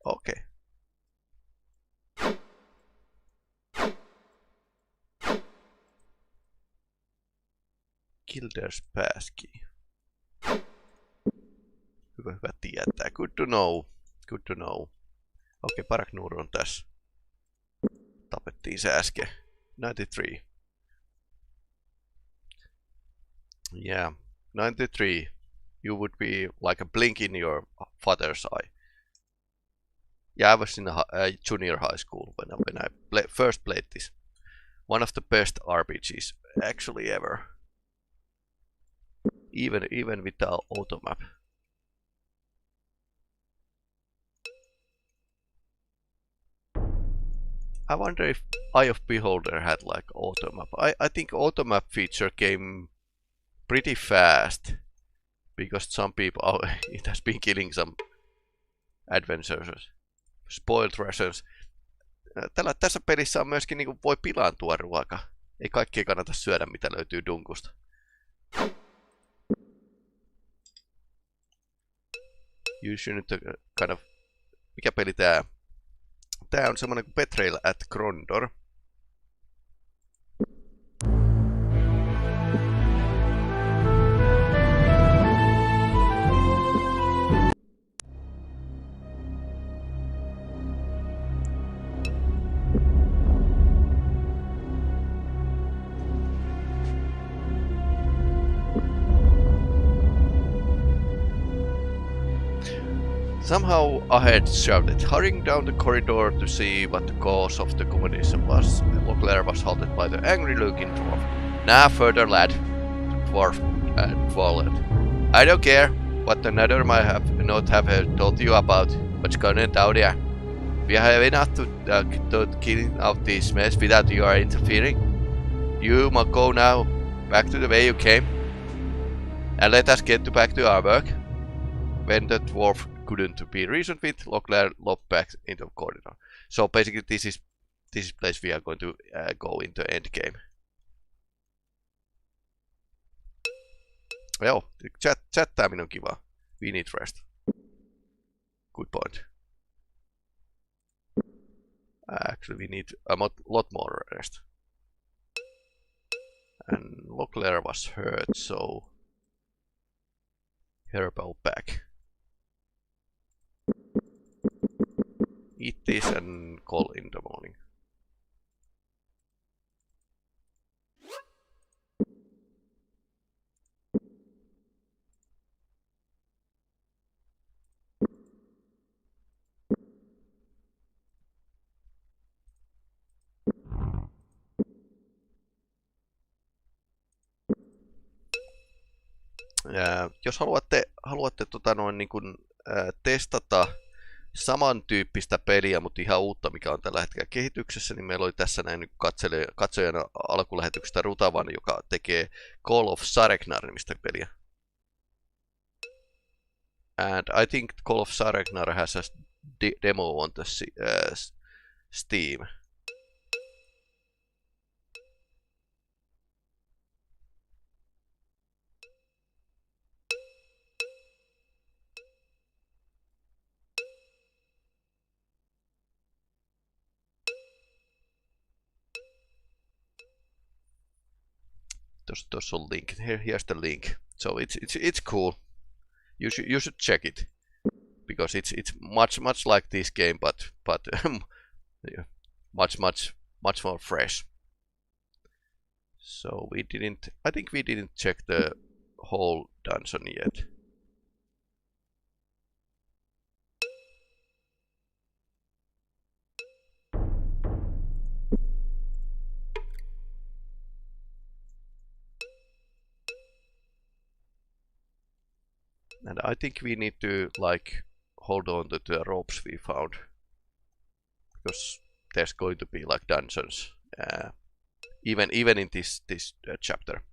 Okei. Okay. Kilder's passkey. Hyvä tietää. Good to know. Good to know. Okei, Paraknuur on tässä. Tapettiin se äsken. 93. Yeah. 93. You would be like a blink in your father's eye. Yeah, I was in junior high school when I first played this. One of the best RPGs actually ever. Even with the auto map. I wonder if Eye of Beholder had like auto map. I think auto map feature came pretty fast because some people it has been killing some adventurers. Spoiled rations. Tässä pelissä on myöskin niinku voi pilaantua ruoka. Ei kaikkea kannata syödä mitä löytyy dunkusta. You shouldn't kind of... Mikä peli tää? Tää on semmonen kuin Betrayal at Krondor. Somehow a head shouted, hurrying down the corridor to see what the cause of the commotion was. Leclerc was halted by the angry-looking dwarf. Nah, further, lad. The dwarf followed. I don't care what another might have not have told you about what's going down there. We have enough to clean out this mess without your interfering. You must go now, back to the way you came, and let us get back to our work. When the dwarf couldn't be reasoned with, Leclerc lopped back into the corridor. So basically this is place we are going to go into endgame. Joo, chattaaminen on kiva. We need rest. Good point. Actually we need a lot more rest. And Leclerc was hurt, so herbal back. Eat this and call in the morning. Jos haluatte niin kun, testata samantyyppistä peliä, mutta ihan uutta, mikä on tällä hetkellä kehityksessä, niin meillä oli tässä näin niin katsojana alkulähetyksestä Rutavan, joka tekee Call of Sarek-nimistä peliä. And I think Call of Sarek has a demo on the Steam. Tuossa on link. Here's the link. So it's cool. You should check it because it's much like this game, but yeah, much more fresh. So I think we didn't check the whole dungeon yet. And I think we need to like hold on to the ropes we found, because there's going to be like dungeons even in this chapter.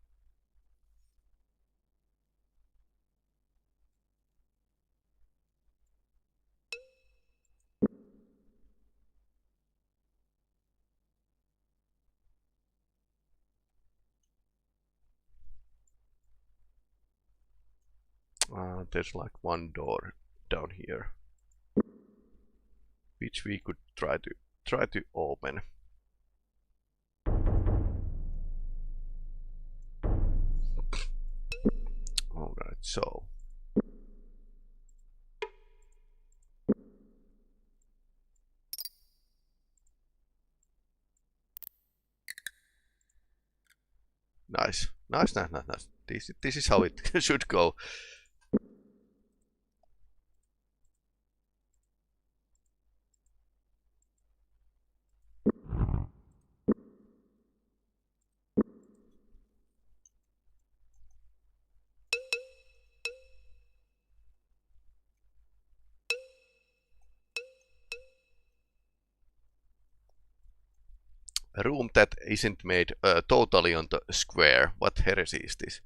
There's like one door down here, which we could try to open. Alright, so nice. This is how it should go. A room that isn't made totally on the square. What heresy is this?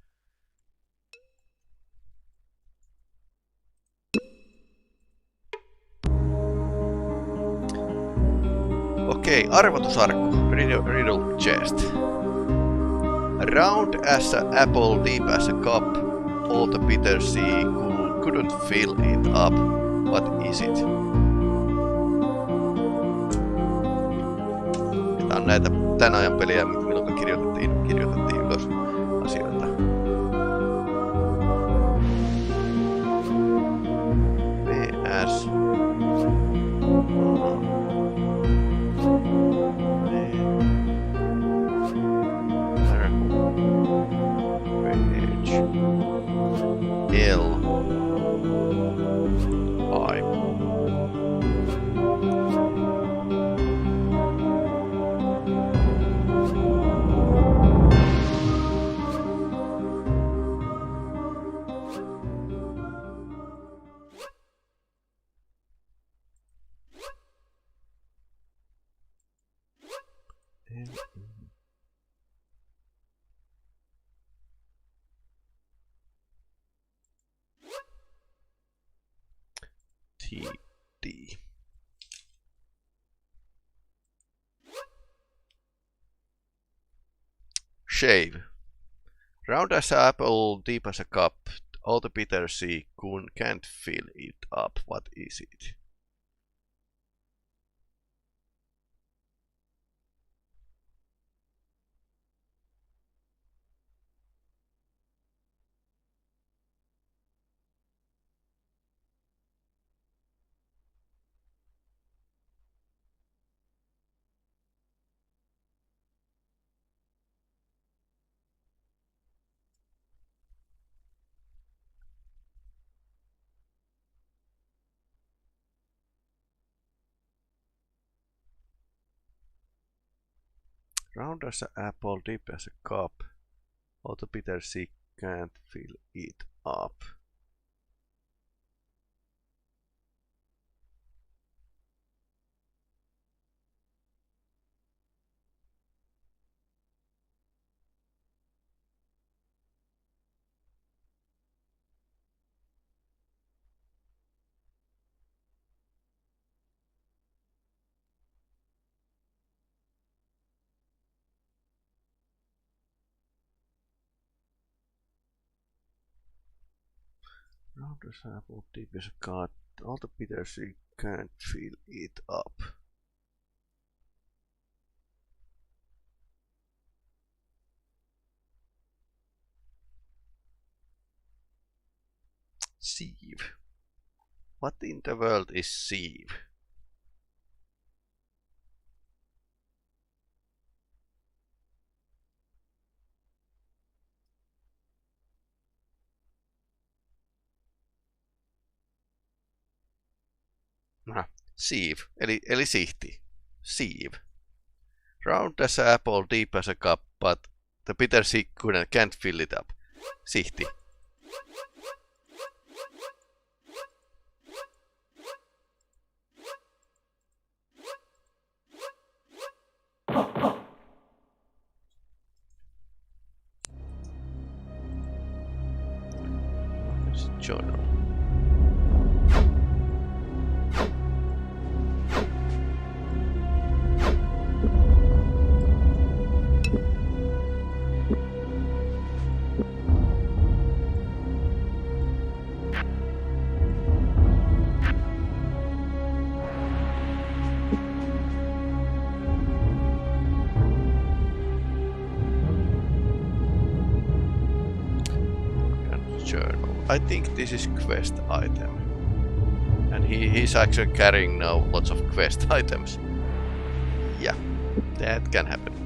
Okei, arvotusarkku. Riddle chest. Round as an apple, deep as a cup. All the bitter sea couldn't fill it up. What is it? Tää on näitä tän ajan pelejä, milloin kirjoitettiin ylös asioita. PS. L. I. TD. Shave. Round as an apple, deep as a cup. All the bitter sea can't fill it up. What is it? Round as an apple, deep as a cup. All the bitter sea can't fill it up. Round as an apple, deep as a cup. All the bitter sea can't fill it up. Sieve. What in the world is sieve? Sieve, eli sihti. Sieve. Round as an apple, deep as a cup, but the bitter sea can't fill it up. Sihti. Journal. I think this is quest item. And he's actually carrying now lots of quest items. Yeah, that can happen.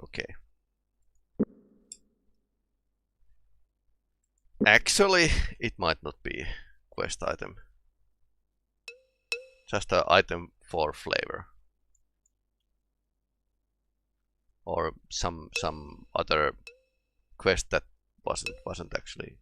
Okay. Actually, it might not be quest item. Just an item for flavor. Or some other quest that wasn't actually.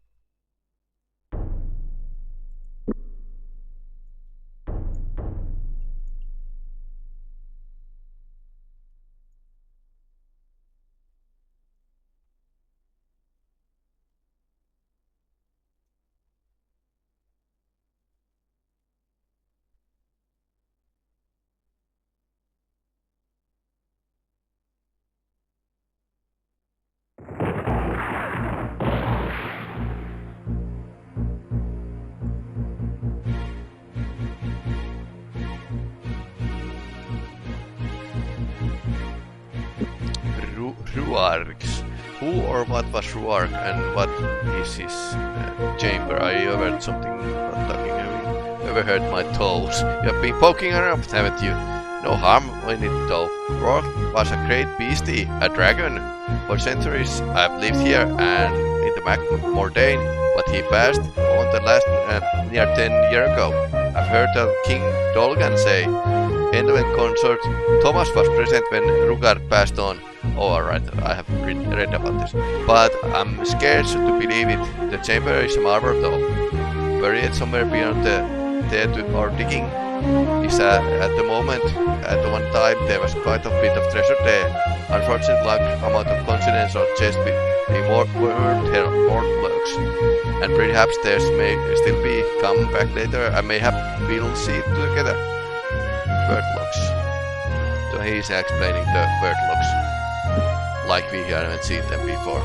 Ruarks. Who or what was Ruark and what is his chamber? I heard something about talking. Have you ever heard my toes? You have been poking around, haven't you? No harm in it though. Ruark was a great beastie, a dragon. For centuries I've lived here and in the Mordane, but he passed on the last near 10 years ago. I've heard of King Dolgan say. Endowent consort Thomas was present when Rugard passed on. Oh, alright, I have read about this. But I'm scared to believe it. The chamber is a marvel though. Buried somewhere beyond the dead or digging is at the moment. At one time there was quite a bit of treasure there. Unfortunately, lack amount of confidence or chest with the word lurks. And perhaps there's may still be come back later. I may have we'll see it together. Word locks. So he's explaining the word locks. Like we haven't seen them before.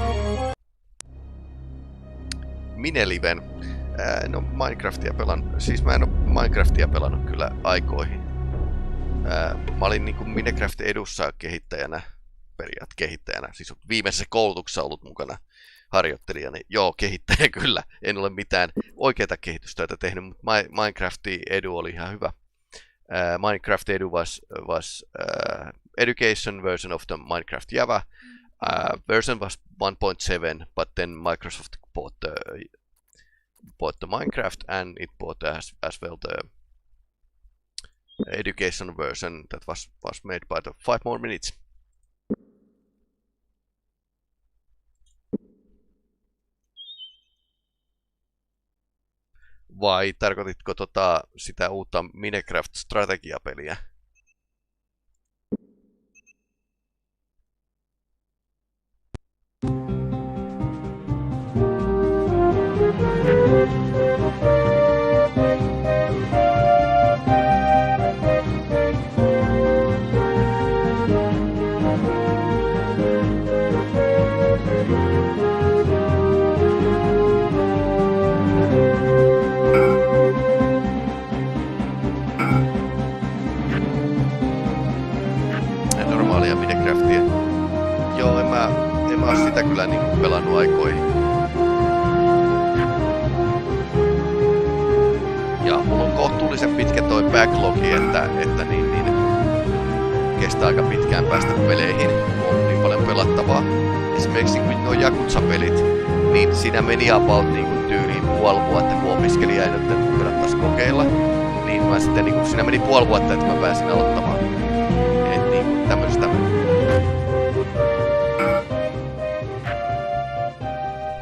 Mineliven. En oo Minecraftia pelannut. Siis mä en oo Minecraftia pelannut kyllä aikoihin. Mä olin niinku Minecraft edussa kehittäjänä. Kehittäjänä. Siis viimeisessä koulutuksessa ollut mukana harjoittelijana. Joo, kehittäjä kyllä. En ole mitään oikeata kehitystyötä tehnyt, mutta Minecraftin edu oli ihan hyvä. Minecraft Edu was education version of the Minecraft Java. Version was 1.7, but then Microsoft bought the Minecraft and it bought as well the education version that was made by the 5 more minutes. Vai tarkoititko sitä uutta Minecraft-strategiapeliä? Minecraftia. Joo, en mä oo sitä kyllä niinku pelannut aikoihin. Ja mulla on kohtuullisen pitkä toi backlogi, että niin kestää aika pitkään päästä peleihin. On niin paljon pelattavaa. Esimerkiksi kun nuo Yakuza-pelit, niin siinä meni about niinku tyyliin puoli vuotta, kun opiskelija ei nyt pelattais kokeilla. Niin mä sitten niinku, siinä meni puoli vuotta, että mä pääsin aloittamaan. Et niinku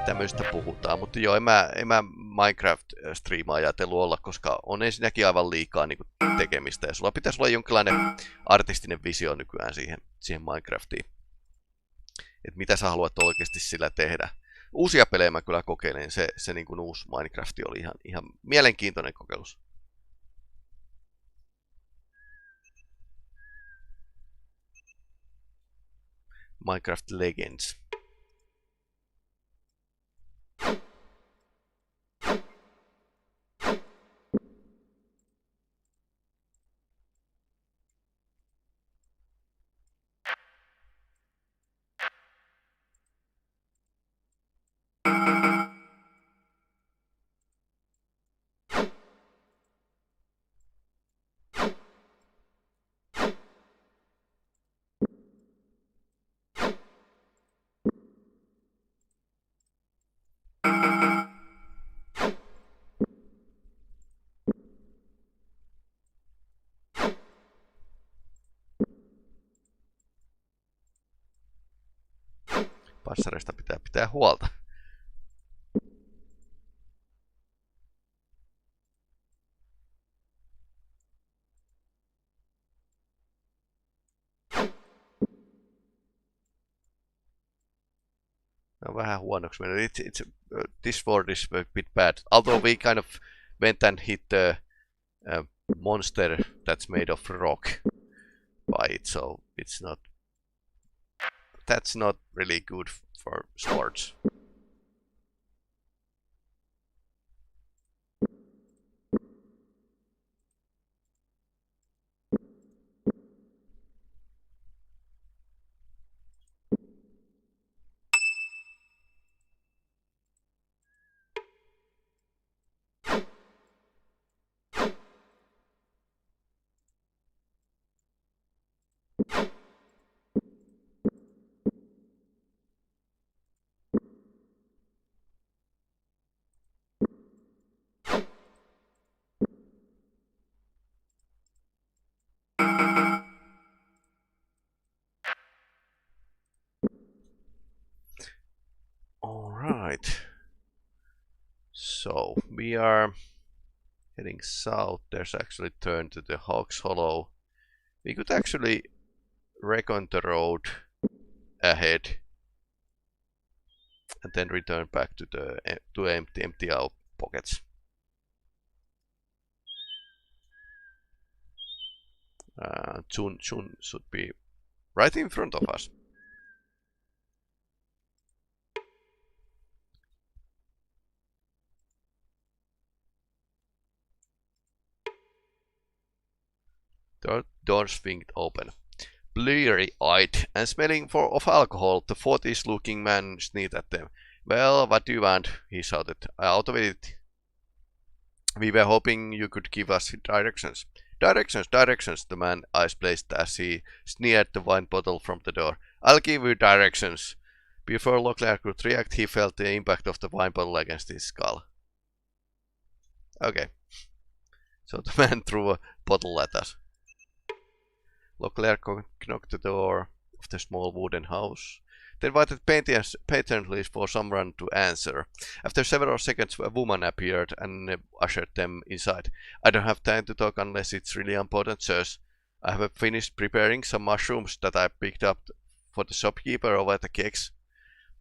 tämmöistä puhutaan, mutta joo, en mä Minecraft-striimaa ajatellut olla, koska on ensinnäkin aivan liikaa niin kuin tekemistä, ja sulla pitäisi olla jonkinlainen artistinen visio nykyään siihen Minecraftiin. Että mitä sä haluat oikeasti sillä tehdä. Uusia pelejä mä kyllä kokeilen. Se niin kuin uusi Minecraft oli ihan mielenkiintoinen kokeilus. Minecraft Legends. Passareista pitää huolta. No, vähän huonoksi mennyt. This word is a bit bad. Although we kind of went and hit the monster that's made of rock by it, so that's not really good for swords. Alright. So we are heading south. There's actually a turn to the Hawks Hollow. We could actually recon the road ahead and then return back to empty our pockets. Chun should be right in front of us. The doors swinged open. Bleary-eyed and smelling of alcohol, the 40s-looking man sneered at them. Well, what do you want? He shouted. Out of it. We were hoping you could give us directions. Directions, the man's eyes blazed as he sneered the wine bottle from the door. I'll give you directions. Before Leclerc could react, he felt the impact of the wine bottle against his skull. Okay. So the man threw a bottle at us. Leclerc knocked the door of the small wooden house, then waited patiently for someone to answer. After several seconds, a woman appeared and ushered them inside. I don't have time to talk unless it's really important, sirs. I have finished preparing some mushrooms that I picked up for the shopkeeper over the cakes.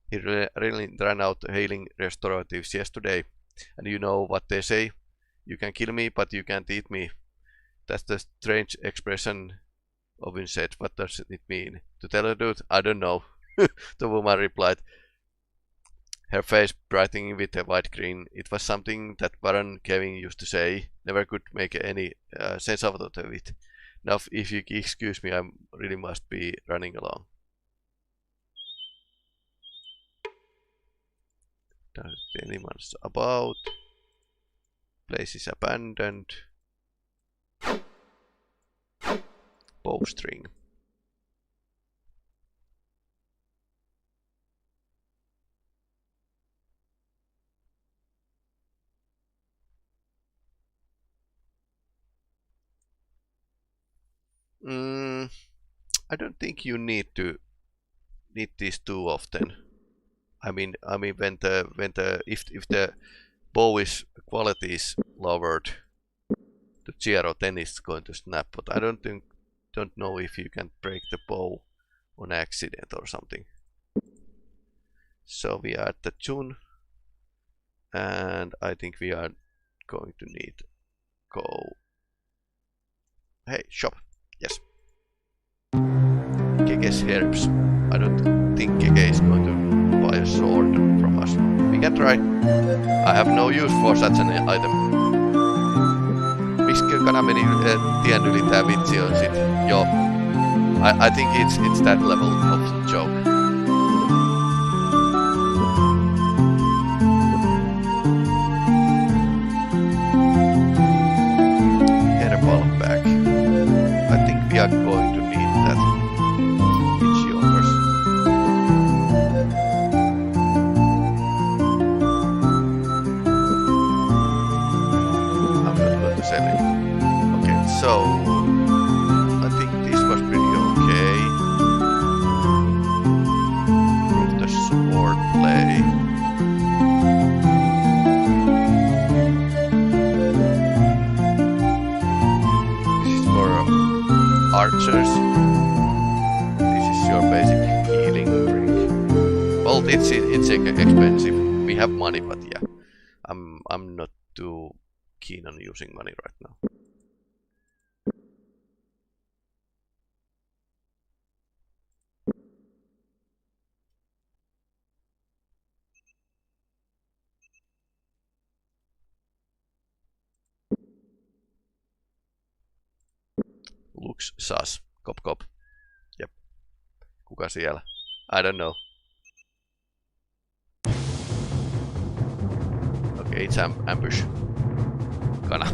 He really ran out hailing restoratives yesterday, and you know what they say. You can kill me, but you can't eat me. That's the strange expression. Owen said. What does it mean? To tell the truth, I don't know, the woman replied, her face brightening with a white grin. It was something that Baron Kevin used to say. Never could make any sense of it. Now, if you excuse me, I really must be running along. Does anyone's about? Place is abandoned. Bowstring. I don't think you need these too often. I mean, when if the bow is quality is lowered, the Giro then is going to snap. But I don't know if you can break the bow on accident or something. So we are at the tune, and I think we are going to need go. Hey, shop. Yes. Gege's herbs. I don't think Gege is going to buy a sword from us. We can try. I have no use for such an item. Miksi kana meni tien yli tää vitsi on sit? Joo. I think it's that level of joke. Herbal back. I think we are going to need that. It's yours. I'm not going to sell it. Okay, so I think this was pretty okay. Prove the sword play. This is for archers. This is your basic healing drink. Well, it's expensive. We have money, but yeah, I'm not too keen on using money right now. Looks sus. Cop cop. Jep. Kuka siellä? I don't know. Okay, it's ambush. Kana.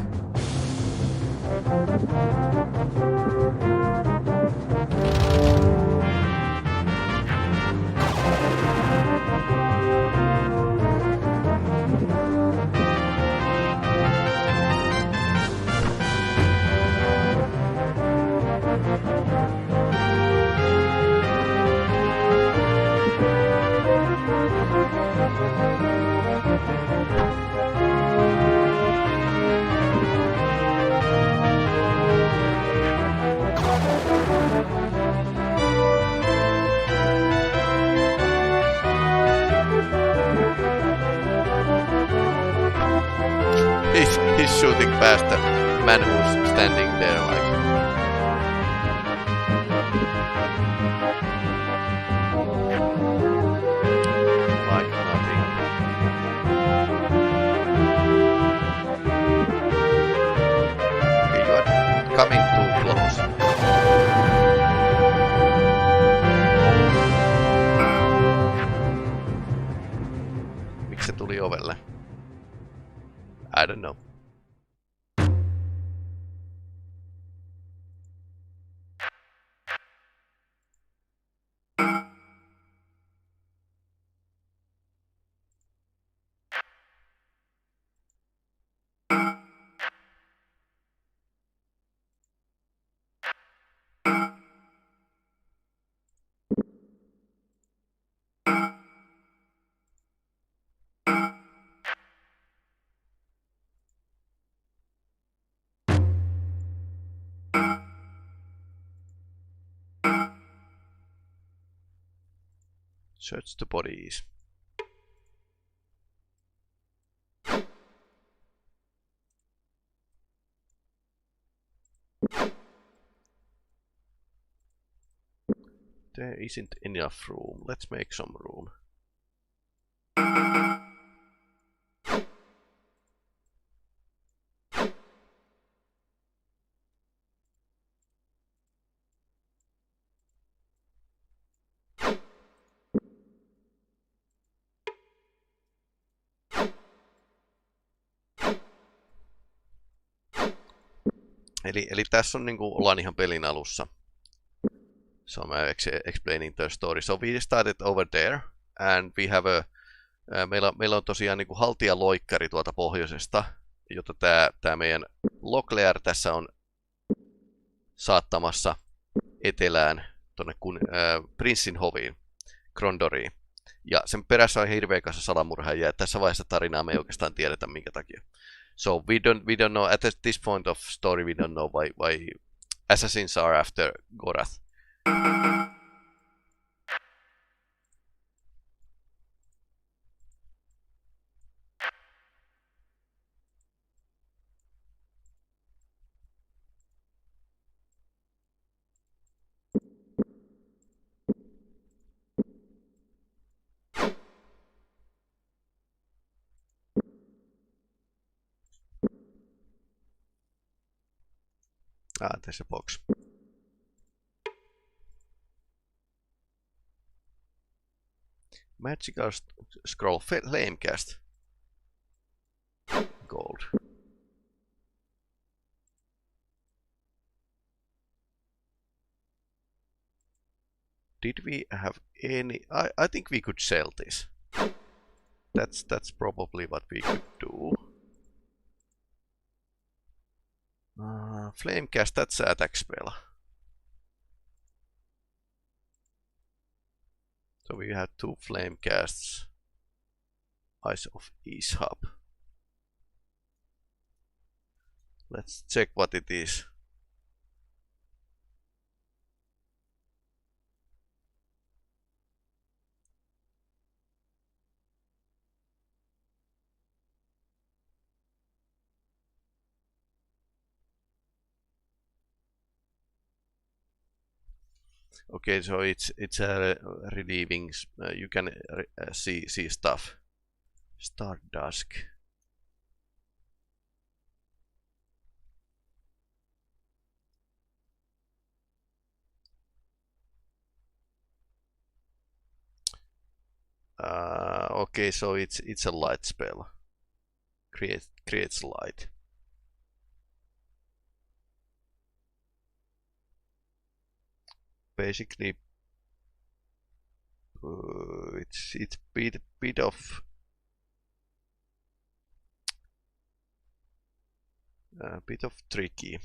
He's shooting past the man who's standing there like. Like nothing. Okay, you are coming too close. Miksi se tuli ovelle? I don't know. Search the bodies. There isn't enough room. Let's make some room. Eli tässä on niinku, ollaan ihan pelin alussa. So I'm explaining the story. So we started over there and we have a meillä on tosiaan niinku haltijaloikkari tuolta pohjoisesta, jota tää meidän Locklear tässä on saattamassa etelään tonne Prinssin hoviin, Krondoriin. Ja sen perässä on hirveä kanssa salamurhaajia, ja tässä vaiheessa tarinaa me ei oikeastaan tiedetä minkä takia. So we don't know at this point of story we don't know why assassins are after Gorath. Ah, there's a box. Magical scroll, flame cast. Gold. Did we have any? I think we could sell this. That's probably what we could do. Flame cast, that's an attack spell. So we had 2 flame casts. Eyes of Ishab. Let's check what it is. Okay, so it's a relieving. You can see stuff. Star Dusk. Okay, so it's a light spell. Creates light. Basically, it's bit of tricky.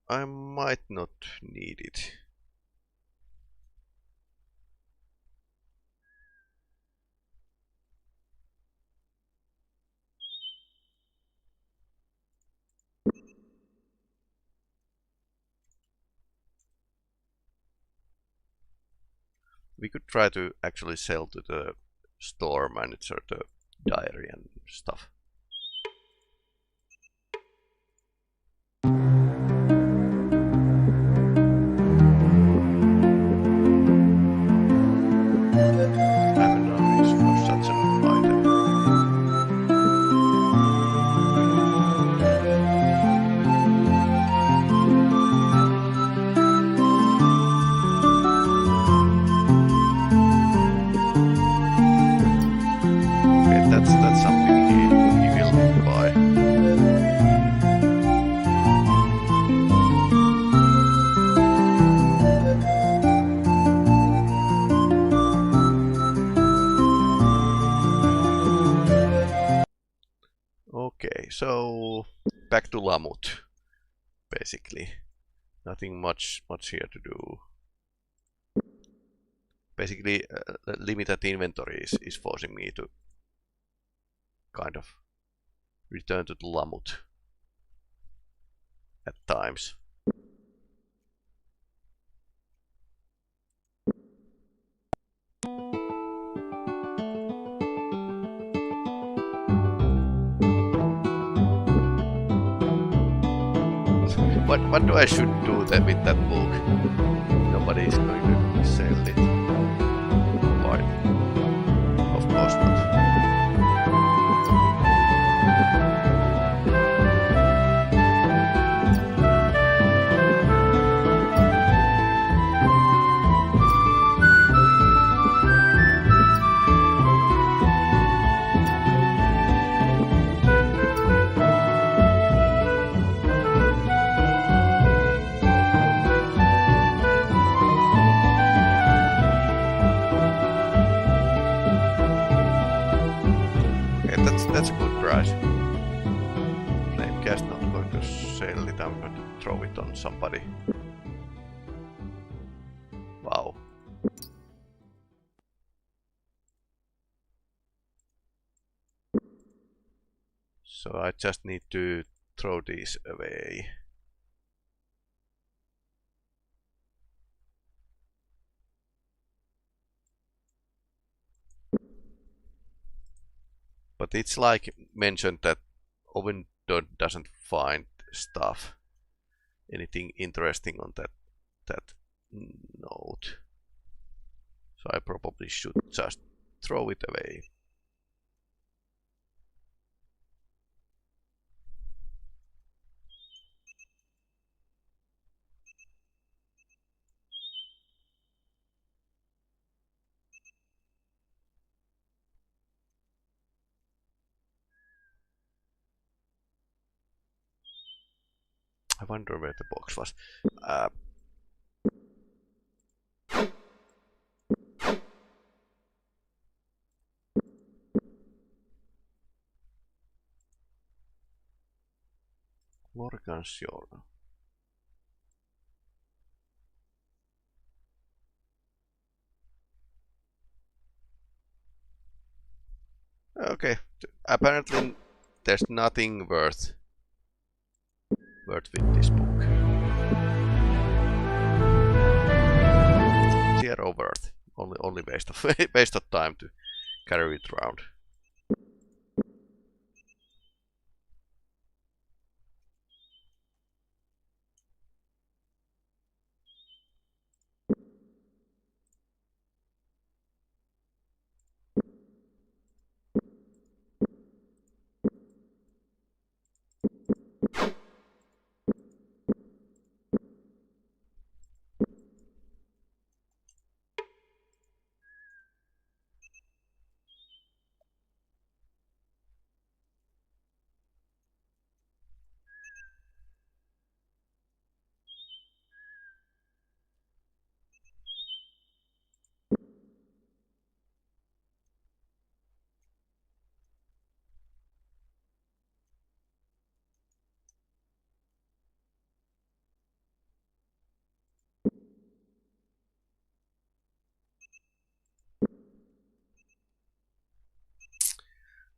I might not need it. We could try to actually sell to the store manager the diary and stuff. That's something he will buy. Okay, so back to Lamut. Basically, nothing much here to do. Basically, limited inventory is forcing me to kind of return to the Lamut at times. What do I should do then with that book? Nobody is going to sell it. Why? Of course not. That's a good price. Flamecast not going to sell it, I'm going to throw it on somebody. Wow. So I just need to throw these away. But it's like mentioned that Owen doesn't find stuff, anything interesting on that note. So I probably should just throw it away. I wonder where the box was. L'organisation. Okay, apparently there's nothing worth with this book. Zero worth. Only waste of time to carry it around.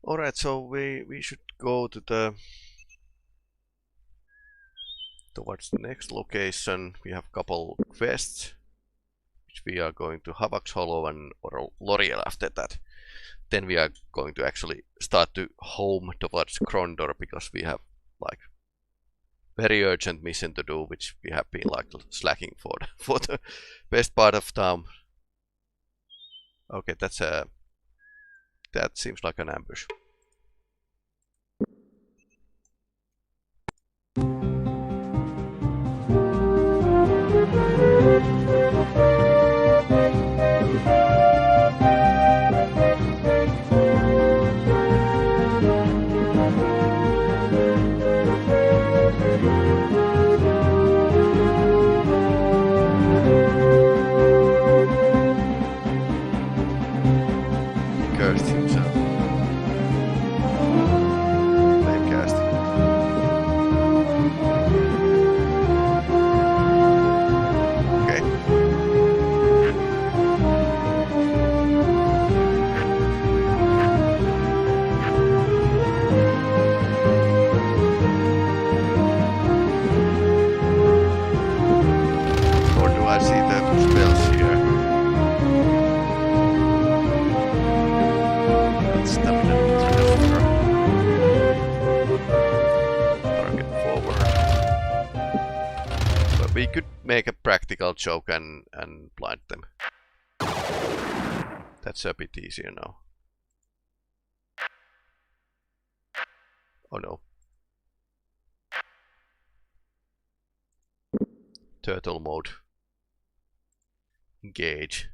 Alright, so we should go to towards the next location. We have a couple quests, which we are going to Havak's Hollow and L'Oreal after that. Then we are going to actually start to home towards Krondor, because we have like very urgent mission to do, which we have been like slacking for the best part of time. Okay, that seems like an ambush. Cursed himself. Flamecast. Okay. Or do I see the spells here? Stamina transfer. Target forward. But we could make a practical joke and blind them. That's a bit easier now. Oh no. Turtle mode. Engage.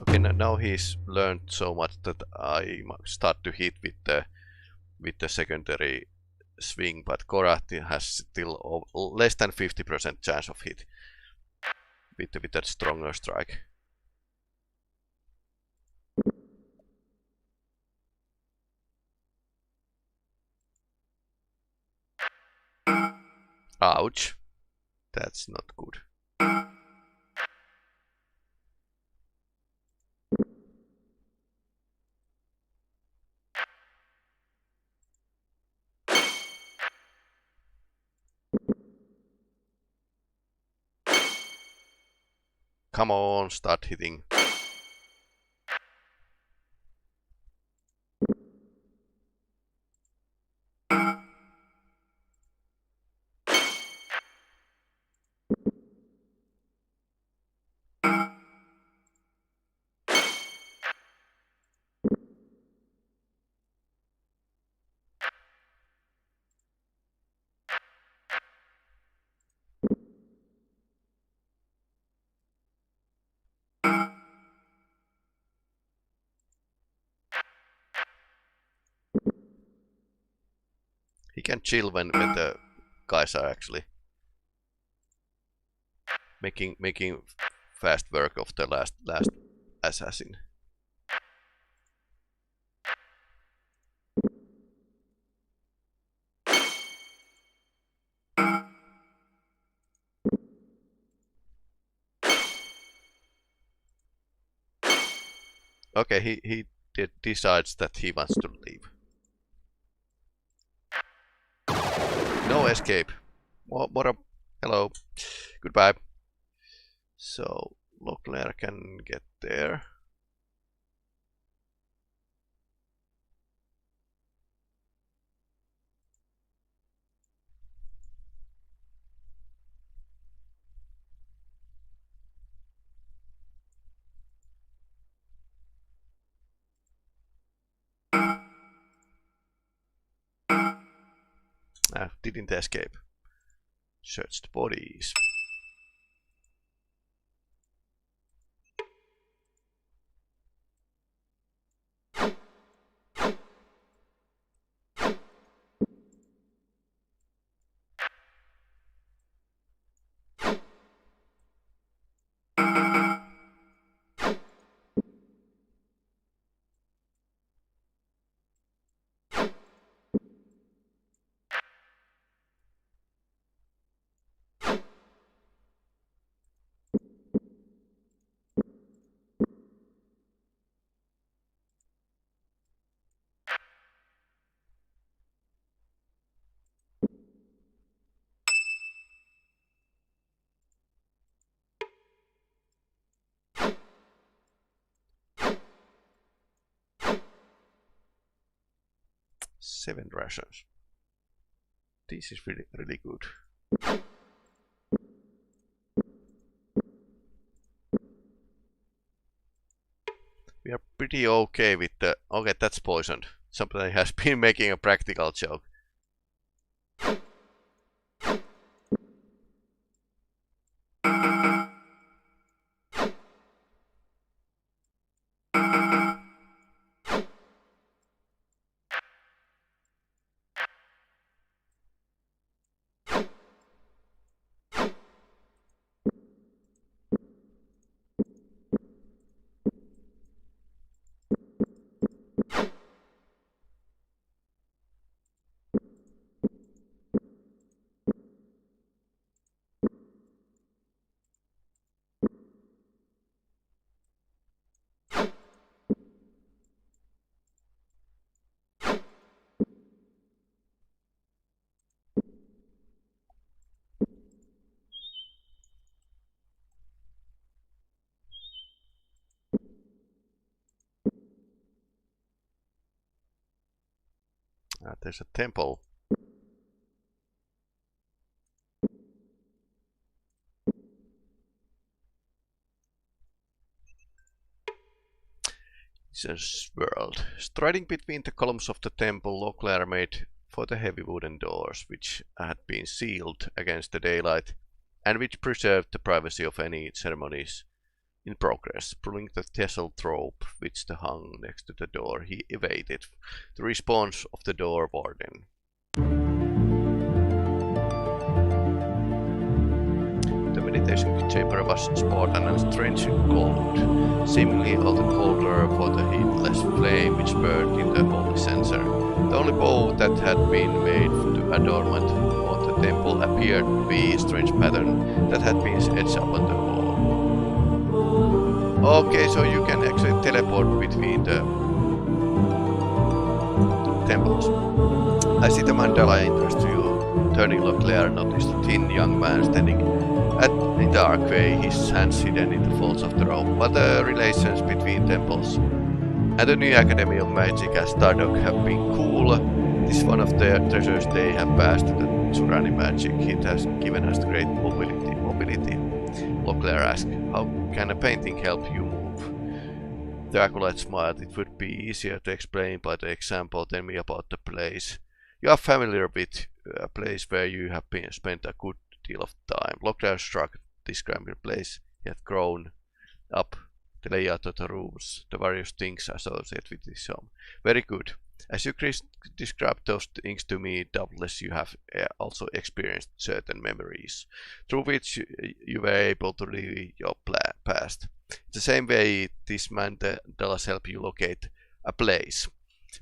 Okay, now he's learned so much that I start to hit with the secondary swing, but Korat has still less than 50% chance of hit with that stronger strike. Ouch. That's not good. Come on, start hitting. He can chill when the guys are actually making fast work of the last assassin. Okay, he decides that he wants to leave. No escape. What a... Hello. Goodbye. So, Leclerc can get there. Didn't escape. Search the bodies. Seven rations. This is really good. We are pretty okay with the... Okay, that's poisoned. Somebody has been making a practical joke. There's a temple. Jesus world. Striding between the columns of the temple, Leclerc made for the heavy wooden doors, which had been sealed against the daylight, and which preserved the privacy of any ceremonies in progress. Pulling the tasseled rope which hung next to the door, he evaded the response of the door warden. The meditation chamber was spartan and strangely cold, seemingly all the colder for the heatless flame which burned in the holy censer. The only bow that had been made to adornment on the temple appeared to be a strange pattern that had been etched upon the wall. Okay, so you can actually teleport between the temples. I see the mandala interests you. Turning, Leclerc noticed a thin young man standing in the archway, his hands hidden in the folds of the robe. But the relations between temples and the new Academy of Magic as Stardock have been cool. This is one of the treasures they have passed to the Juhannuspelit magic. It has given us great mobility. Leclerc asked, how can a painting help you move? The acolyte smiled. It would be easier to explain by the example. Tell me about the place. You are familiar with a place where you have spent a good deal of time. Leclerc shrugged, describing the place he had grown up, the layout of the rooms, the various things associated with his home. Very good. As you described those things to me, doubtless you have also experienced certain memories, through which you were able to relive your past. The same way, these mandalas help you locate a place.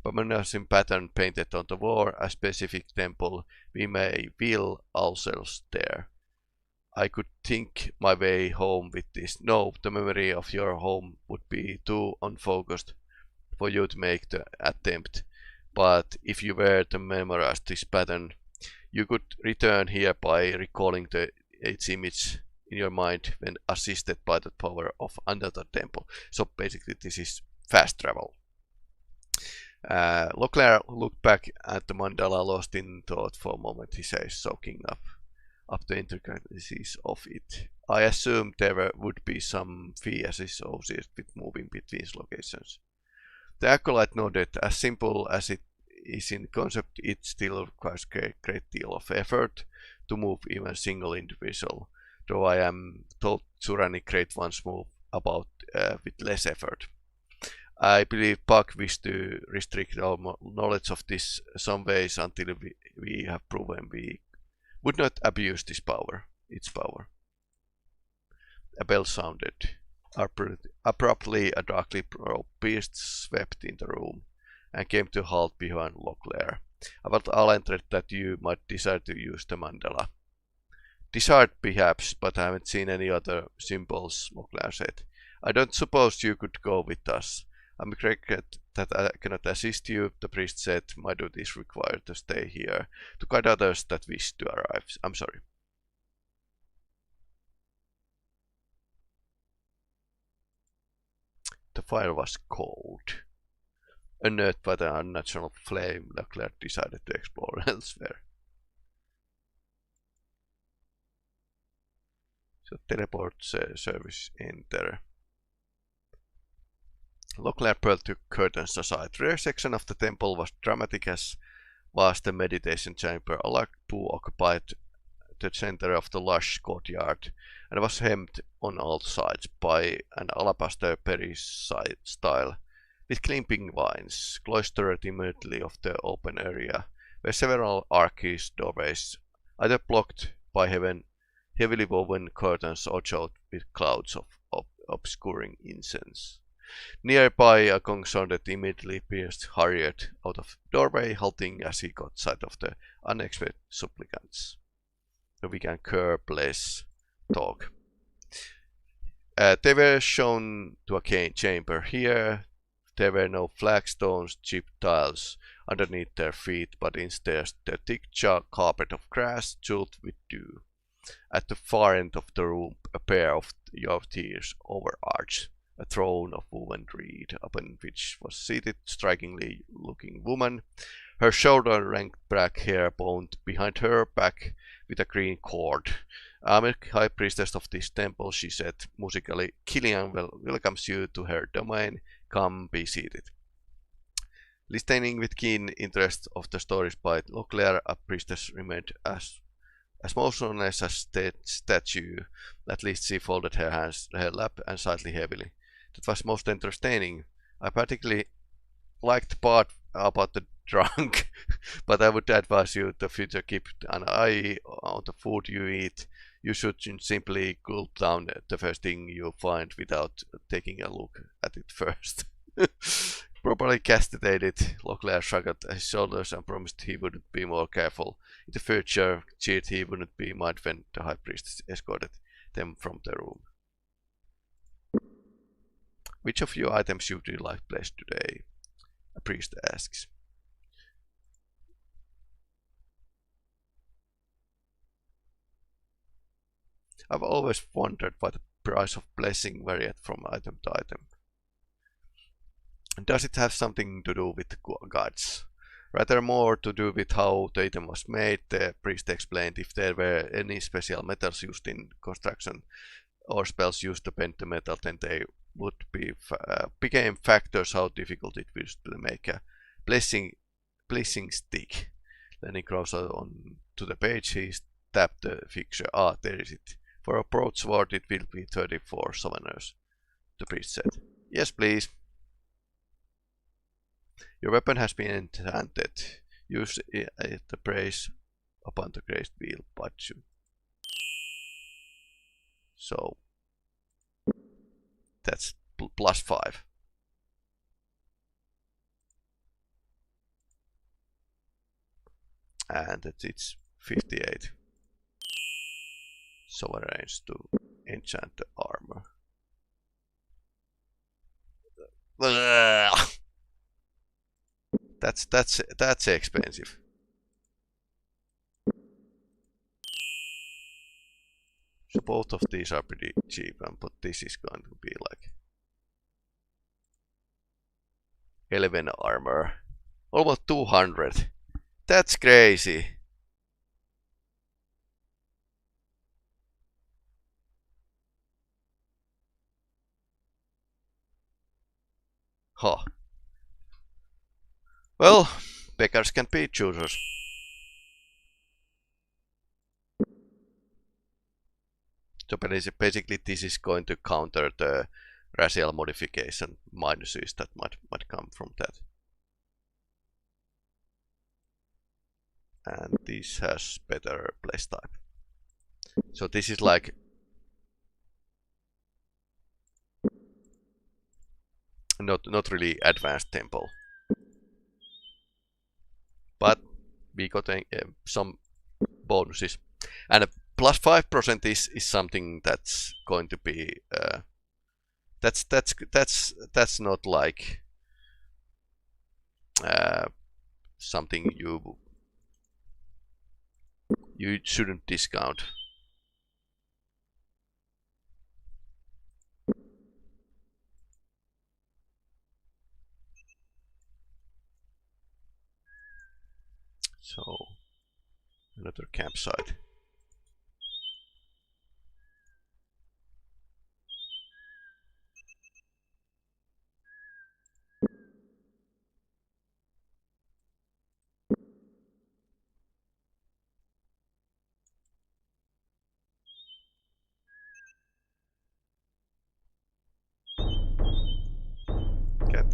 But when there's a pattern painted on the wall, a specific temple, we may feel ourselves there. I could think my way home with this. No, the memory of your home would be too unfocused for you to make the attempt. But if you were to memorize this pattern, you could return here by recalling its image in your mind when assisted by the power of another temple. So basically this is fast travel. Leclerc looked back at the mandala, lost in thought for a moment, he says, soaking up the intricacies of it. I assumed there would be some fee associated with moving between locations. The acolyte nodded. As simple as it is in concept, it still requires a great deal of effort to move even a single individual, though I am told Surani great ones move about with less effort. I believe Puck wished to restrict our knowledge of this some ways until we have proven we would not abuse its power. A bell sounded. Abruptly, a darkly robed beast swept in the room and came to halt behind Leclerc. I felt alerted that you might desire to use the mandala. Desired perhaps, but I haven't seen any other symbols, Leclerc said. I don't suppose you could go with us. I regret that I cannot assist you, the priest said. My duty is required to stay here, to guide others that wish to arrive. I'm sorry. The fire was cold. Unnerved by the unnatural flame, Leclerc decided to explore elsewhere. So teleport service enter. Leclerc pulled the curtains aside. The rear section of the temple was dramatic as was the meditation chamber. A large pool occupied the center of the lush courtyard and was hemmed on all sides by an alabaster peristyle with climbing vines. Cloistered immediately of the open area were several arched doorways, either blocked by heavily woven curtains or choked with clouds of obscuring incense. Nearby, a gong sounded immediately. Pierced hurried out of the doorway, halting as he caught sight of the unexpected supplicants. So we can curb less talk. They were shown to a chamber. Here, there were no flagstones, chipped tiles underneath their feet, but instead a thick carpet of grass jeweled with dew. At the far end of the room, a pair of tiers overarched a throne of woven reed, upon which was seated a strikingly looking woman. Her shoulder-length black hair bound behind her back with a green cord. I'm a high priestess of this temple, she said musically. Killian welcomes you to her domain. Come, be seated. Listening with keen interest of the stories by Leclerc, a priestess remained as motionless as a statue. At least she folded her hands to her lap and sighed heavily. That was most entertaining. I particularly liked the part about the drunk, but I would advise you to future keep an eye on the food you eat. You should simply gulp down the first thing you find without taking a look at it first. Properly castrated, Leclerc shrugged his shoulders and promised he would be more careful in the future. Cheered he wouldn't be mind when the high priest escorted them from the room. Which of your items would you like placed today? A priest asks. I've always wondered why the price of blessing varied from item to item. Does it have something to do with the gods? Rather more to do with how the item was made, the priest explained. If there were any special metals used in construction or spells used to bend the metal, then they would became factors how difficult it was to make a blessing stick. Then he goes on to the page, he tapped the fixture. Ah, there is it. For a broadsword it will be 34 sovereigns, the priest said. Yes, please. Your weapon has been enchanted. Use the praise upon the great wheel, but you. So that's +5. And it's 58. So arrange to enchant the armor. That's expensive. So both of these are pretty cheap, but this is going to be like 11 armor, almost 200. That's crazy. Huh. Well, beggars can be choosers. So basically this is going to counter the racial modification minuses that might come from that. And this has better place type. So this is like not really advanced temple, but we got some bonuses, and a +5% is something that's going to be that's not like something you shouldn't discount. So another campsite.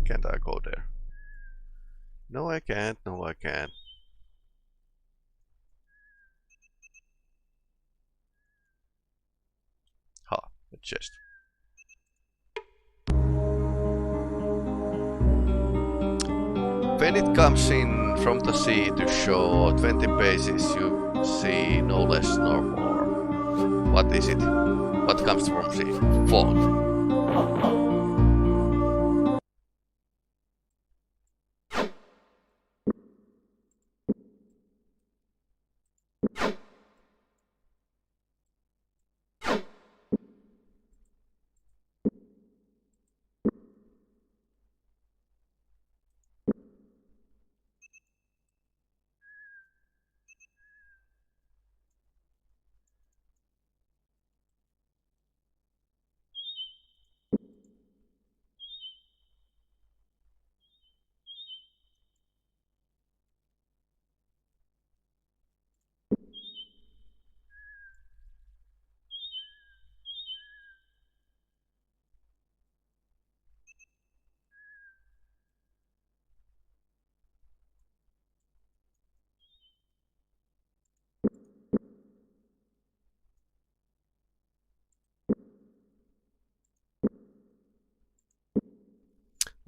Can't I go there? No, I can't. No, I can't. Ha, a chest. When it comes in from the sea to shore, 20 paces, you see no less nor more. What is it? What comes from sea? Fog.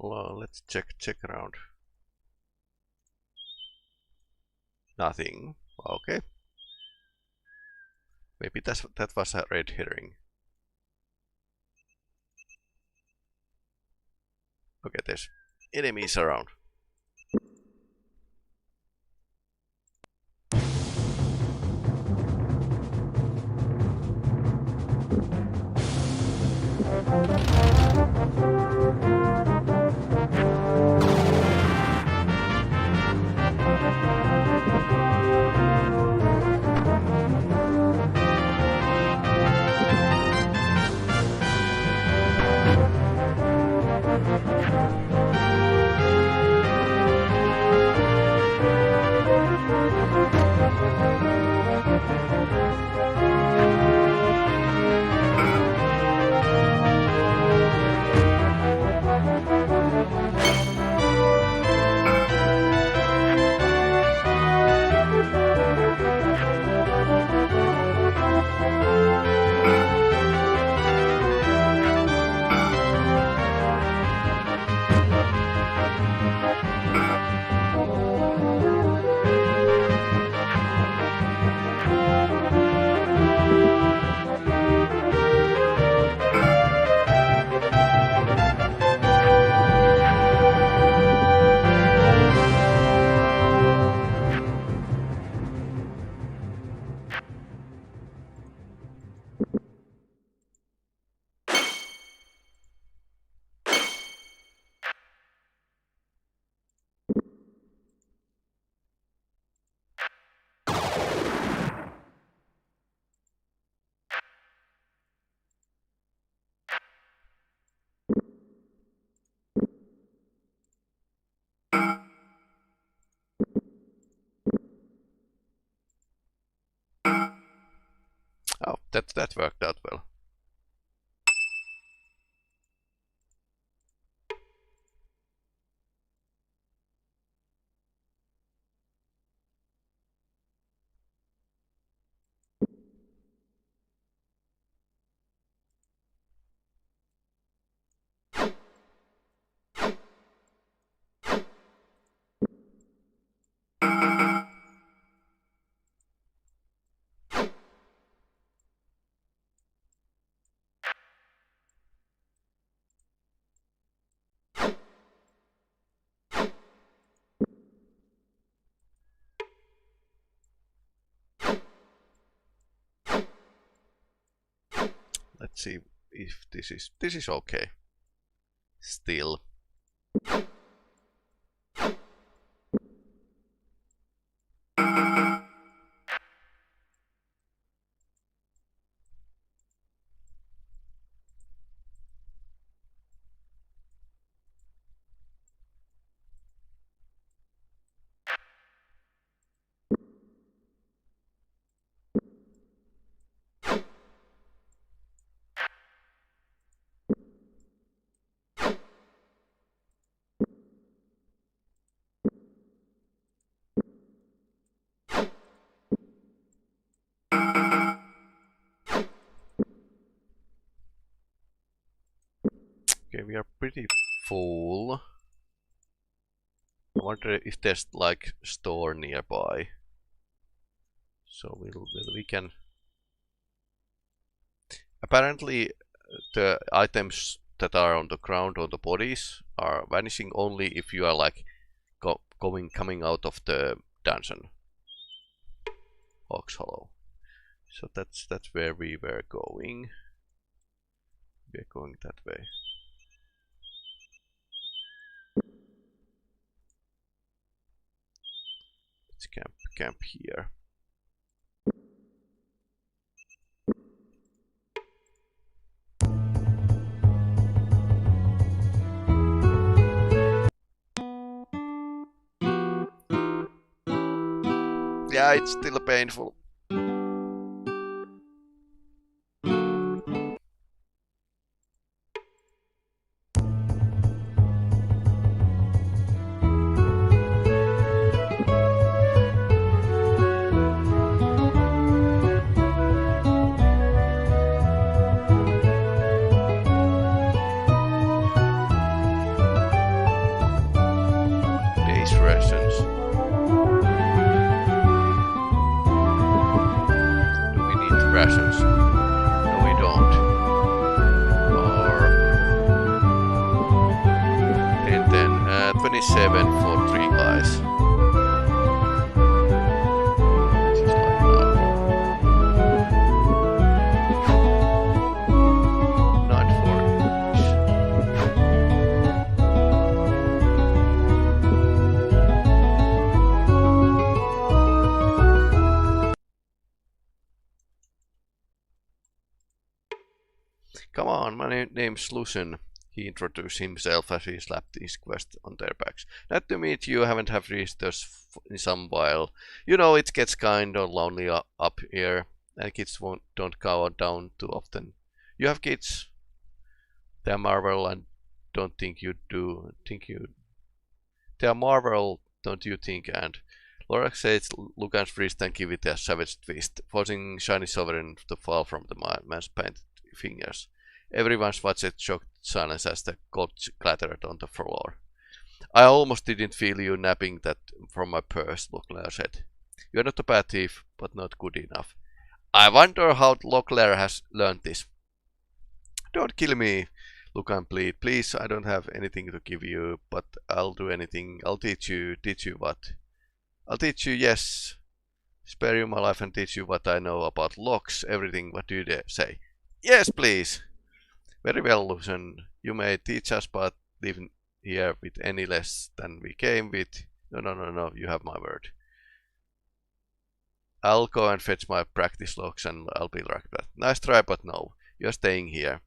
Well, let's check around. Nothing. Okay. Maybe that was a red herring. Okay, there's enemies around. Oh, that worked out well. Let's see if this is okay. Still. Okay, we are pretty full. I wonder if there's like store nearby. So we can. Apparently, the items that are on the ground or the bodies are vanishing only if you are like coming out of the dungeon. Hawk's Hollow. So that's where we were going. We're going that way. Let's camp here. Yeah, it's still painful. Base rations. Do we need rations? No, we don't. Or 27 for 3 guys. This is like not for each. Come on, my name's Lucen. He introduced himself as he slapped his quest on their backs. Nice to meet you. Haven't have reached us in some while. You know, it gets kind of lonely up here, and kids don't go down too often. You have kids? They're Marvel, and don't think you do. They're Marvel, don't you think? And Lorax says, Lucan's wrist and give it a savage twist, forcing Shiny Sovereign to fall from the man's painted fingers. Everyone's watched shocked silence as the gold clattered on the floor. I almost didn't feel you napping that from my purse, Locklear said. You're not a bad thief, but not good enough. I wonder how Locklear has learned this. Don't kill me, Lucan plead. Please, I don't have anything to give you, but I'll do anything. I'll teach you. Teach you what? I'll teach you, yes. Spare you my life and teach you what I know about locks, everything. What do you say? Yes, please. Very well, Lucen. You may teach us, but leave here with any less than we came with. No, you have my word. I'll go and fetch my practice logs and I'll be right back. Nice try, but no. You're staying here.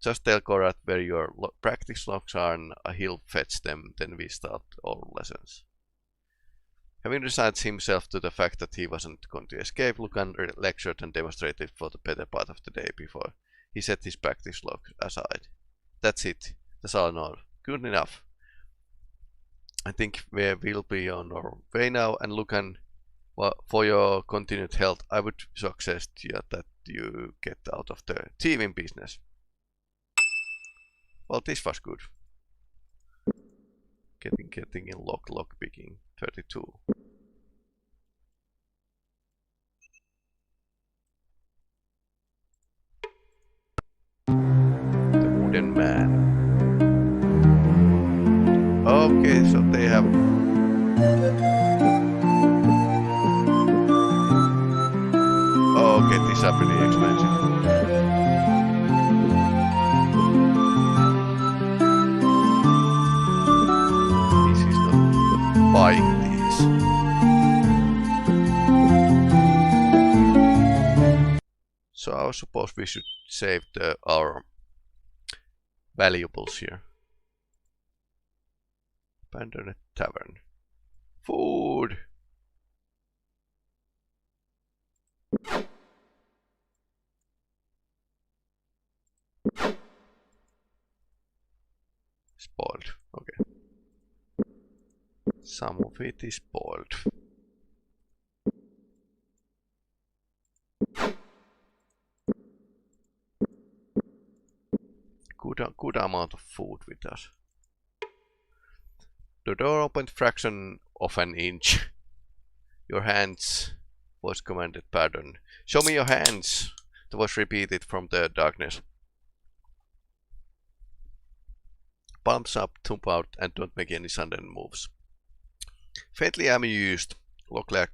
Just tell Korat where your practice logs are and he'll fetch them, then we start all lessons. Having resigned himself to the fact that he wasn't going to escape, Lucan lectured and demonstrated for the better part of the day before he set his practice log aside. That's it. That's all I know. Good enough. I think we will be on our way now, and Lucan, well, for your continued health, I would suggest that you get out of the thieving business. Well, this was good. Getting in lock picking 32. The wooden man. Okay, so they have. Okay, these are pretty expensive. Buying these. So I suppose we should save our valuables here. Abandoned tavern. Food! Spoiled. Okay. Some of it is spoiled. Good amount of food with us. The door opened fraction of an inch. Your hands, voice commanded, pardon. Show me your hands, the voice repeated from the darkness. Palms up, thumb out, and don't make any sudden moves. Faintly amused, Locklear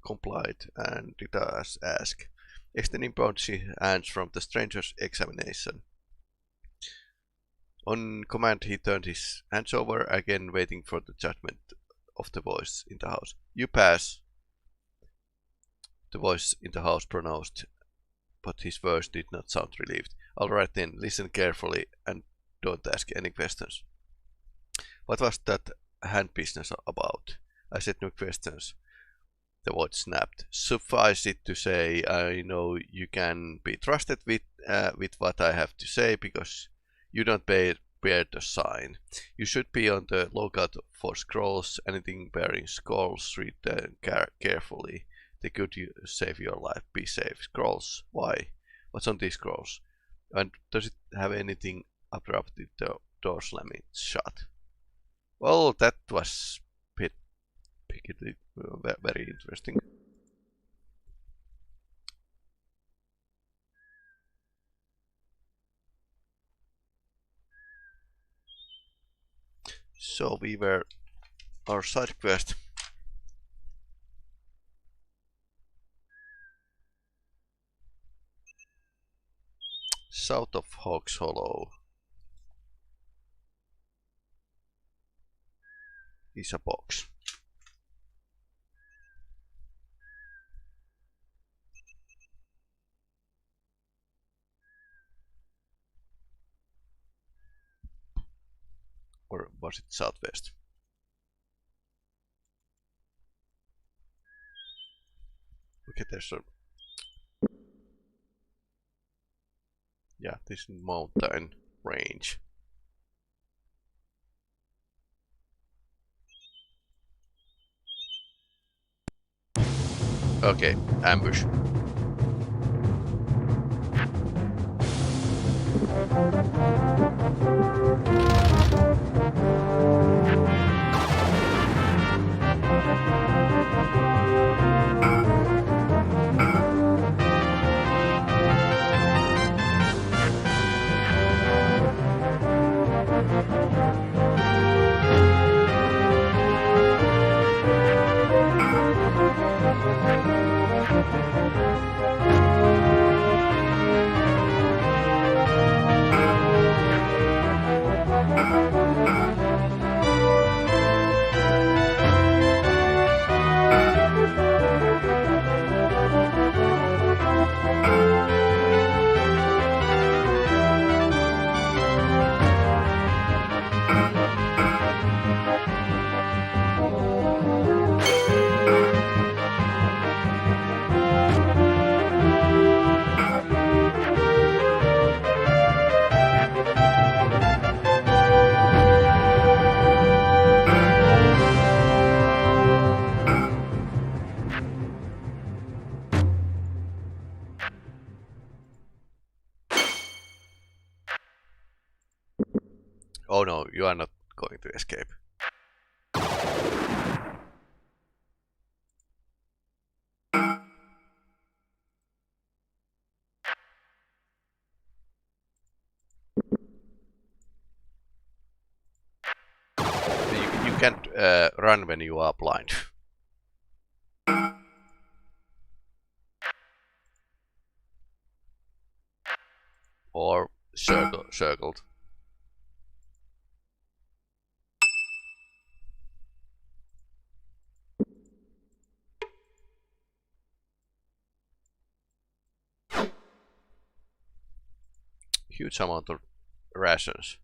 complied and did as asked, extending both hands from the stranger's examination. On command, he turned his hands over, again waiting for the judgment of the voice in the house. You pass, the voice in the house pronounced, but his voice did not sound relieved. Alright then, listen carefully and don't ask any questions. What was that hand business about? I said no questions. The voice snapped. Suffice it to say, I know you can be trusted with what I have to say, because you don't bear the sign. You should be on the lookout for scrolls. Anything bearing scrolls, read them carefully. They could save your life. Be safe. Scrolls? Why? What's on these scrolls? And does it have anything abrupt with the door slamming shut? Well, that was very interesting. So we were our side quest. South of Hawks Hollow is a box. Or was it southwest? Okay, there's a... Yeah, this mountain range. Okay, ambush. Oh no, you are not going to escape. You can't run when you are blind. Or circled. Huge amount of rations.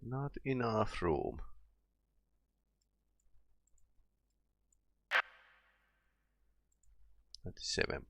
Not enough room. That's 7%.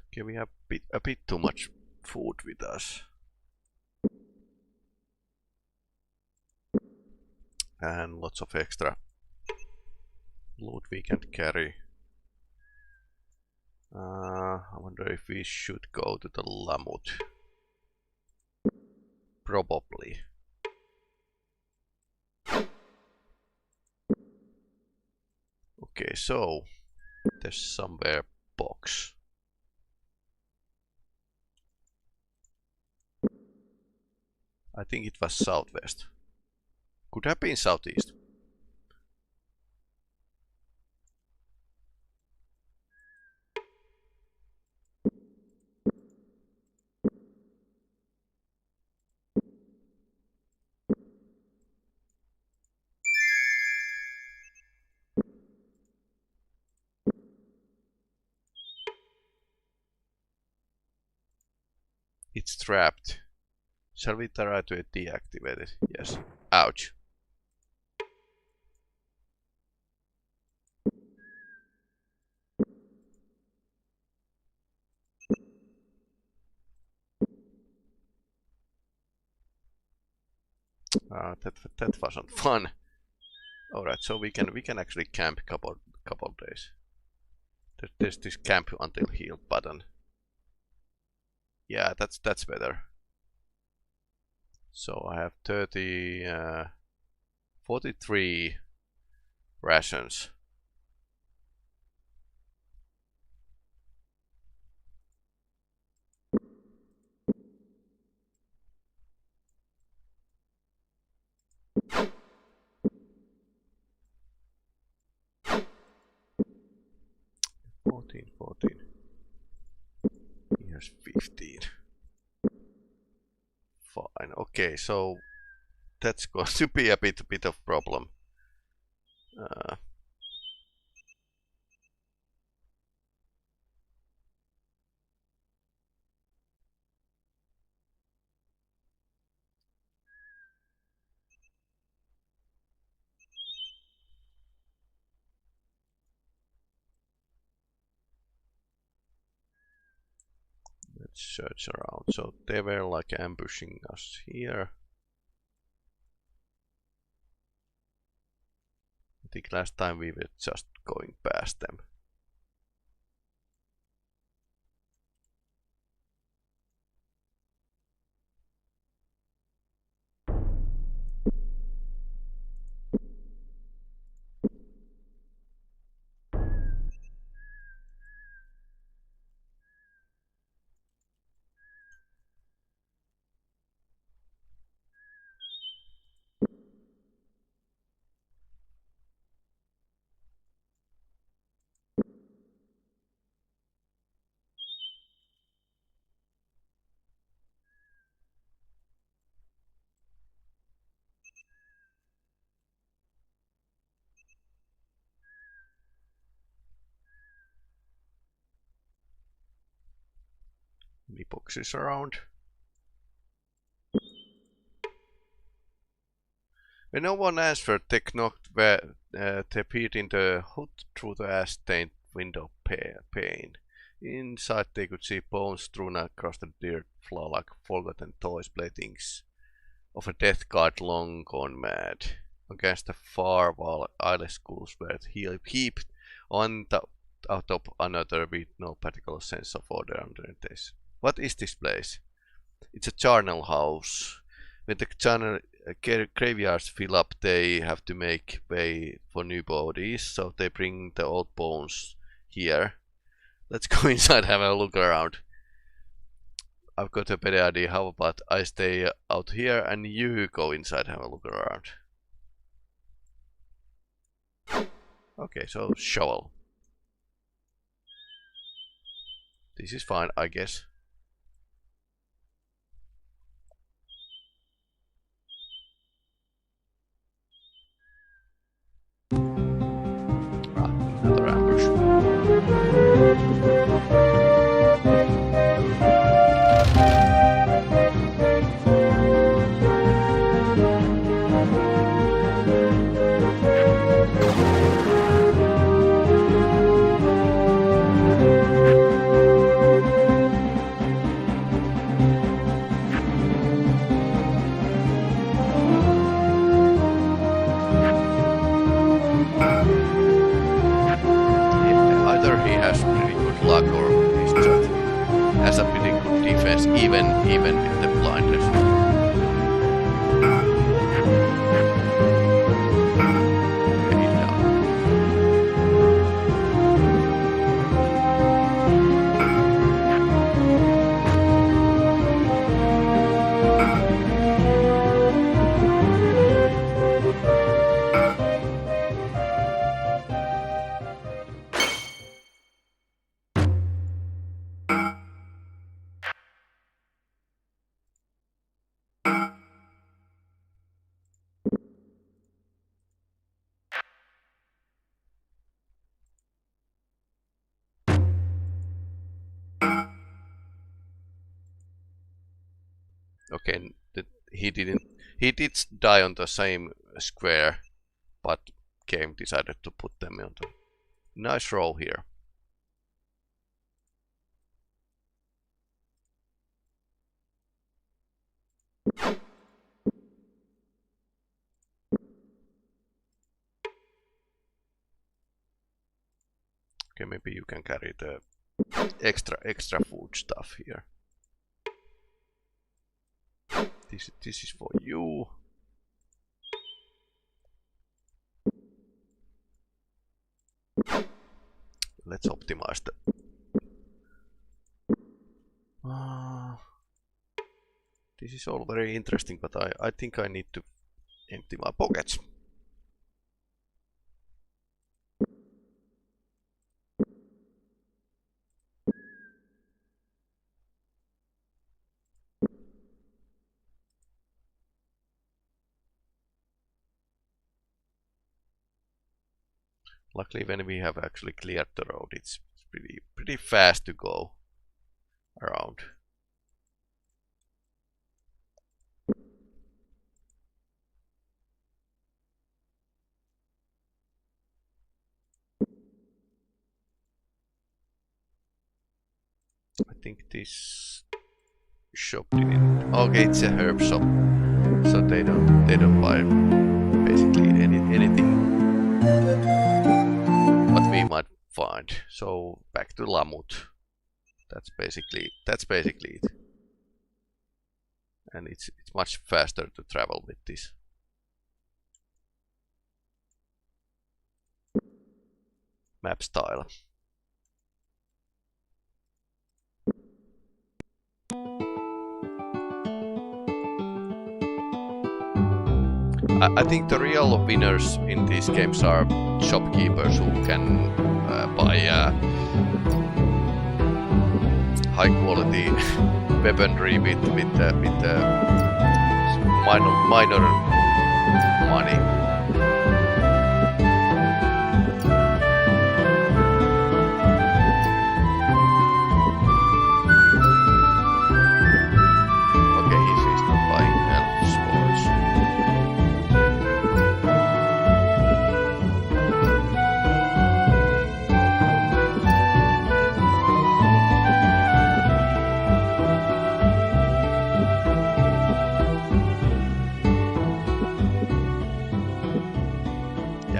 Okay, we have a bit too much food with us. And lots of extra loot we can carry. I wonder if we should go to the Lamut. Probably. Okay, so there's somewhere box. I think it was southwest. Could have been southeast. It's trapped. Shall we try to deactivate it? Yes. Ouch. That wasn't fun. All right, so we can actually camp couple days. There's this camp until heal button. Yeah, that's better. So I have 43 rations. Fourteen. Here's 15. Fine. Okay, so that's going to be a bit of problem. Let's search around. So they were like ambushing us here. I think last time we were just going past them. Any boxes around? When no one answered, they knocked their feet in the hood through the ash-stained window pane. Inside they could see bones strewn across the dirt floor like forgotten toys, playthings of a death guard long gone mad. Against the far wall, eyeless schools were heaped on out of another with no particular sense of order underneath this. What is this place? It's a charnel house. When the charnel graveyards fill up, they have to make way for new bodies, so they bring the old bones here. Let's go inside and have a look around. I've got a better idea. How about I stay out here and you go inside and have a look around? Okay, so shovel. This is fine, I guess. Another ambush. Luck or he's just has a pretty good defense even with the blinders. Okay, he did die on the same square, but game decided to put them on the nice row here. Okay, maybe you can carry the extra food stuff here. This is for you. Let's optimize the. This is all very interesting, but I think I need to empty my pockets. Luckily, when we have actually cleared the road, it's pretty fast to go around. I think this shop didn't. Okay, it's a herb shop, so they don't buy basically anything. What we might find. So back to Lamut. That's basically it. And it's much faster to travel with this. Map style. I think the real winners in these games are shopkeepers who can buy high quality weaponry with minor money.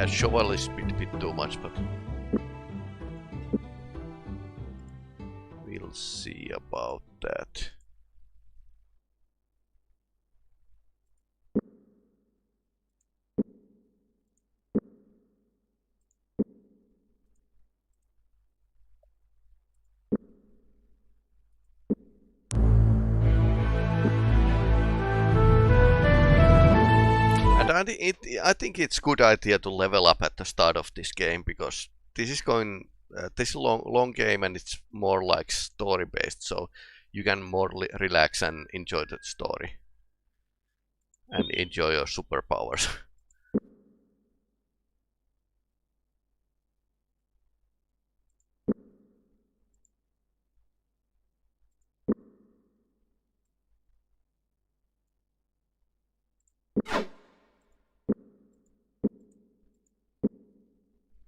Shovel is a bit too much, but we'll see about that. I think it's good idea to level up at the start of this game, because this is going this long game and it's more like story based, so you can more relax and enjoy the story and enjoy your superpowers.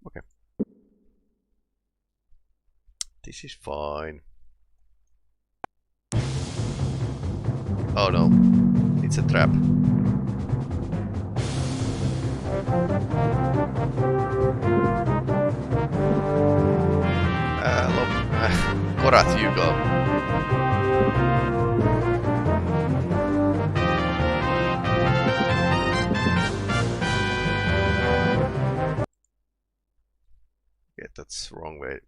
Okay. This is fine. Oh no, it's a trap. Look, Korath, you go. Yeah, that's the wrong way.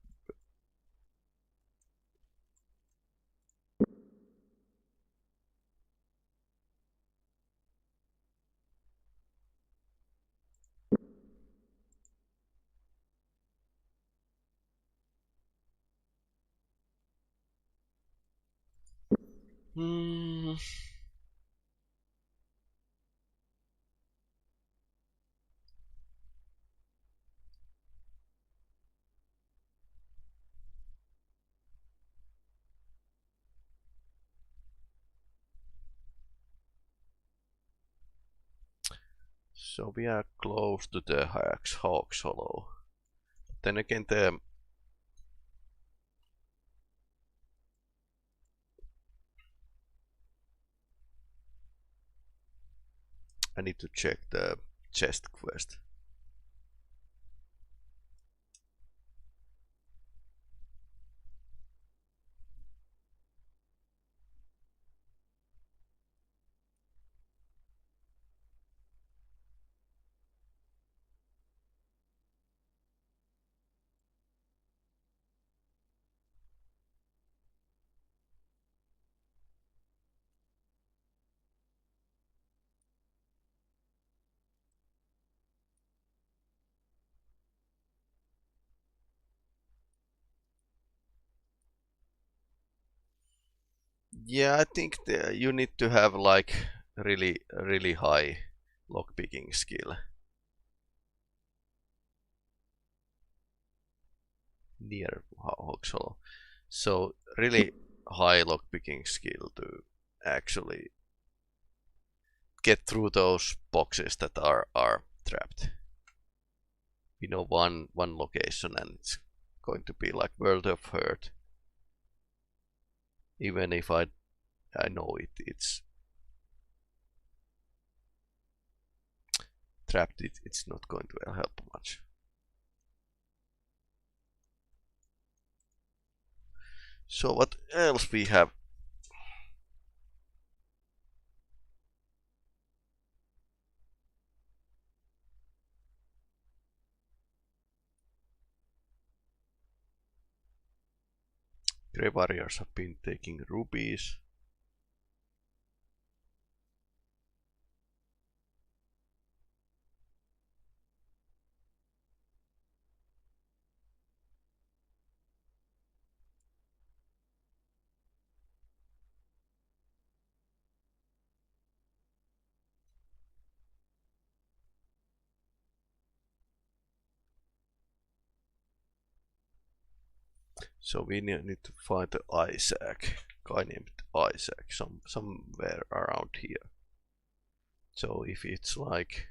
So we are close to the Hawk's Hollow. Then again, I need to check the chest quest. Yeah, I think you need to have like really high lockpicking skill. Near Hawk's Hollow. So really high lockpicking skill to actually get through those boxes that are trapped. We know one location and it's going to be like World of Hurt. Even if I know it's trapped, it's not going to help much. So what else we have? Grey warriors have been taking rubies. So we need to find the Isaac, guy named Isaac, somewhere around here. So if it's like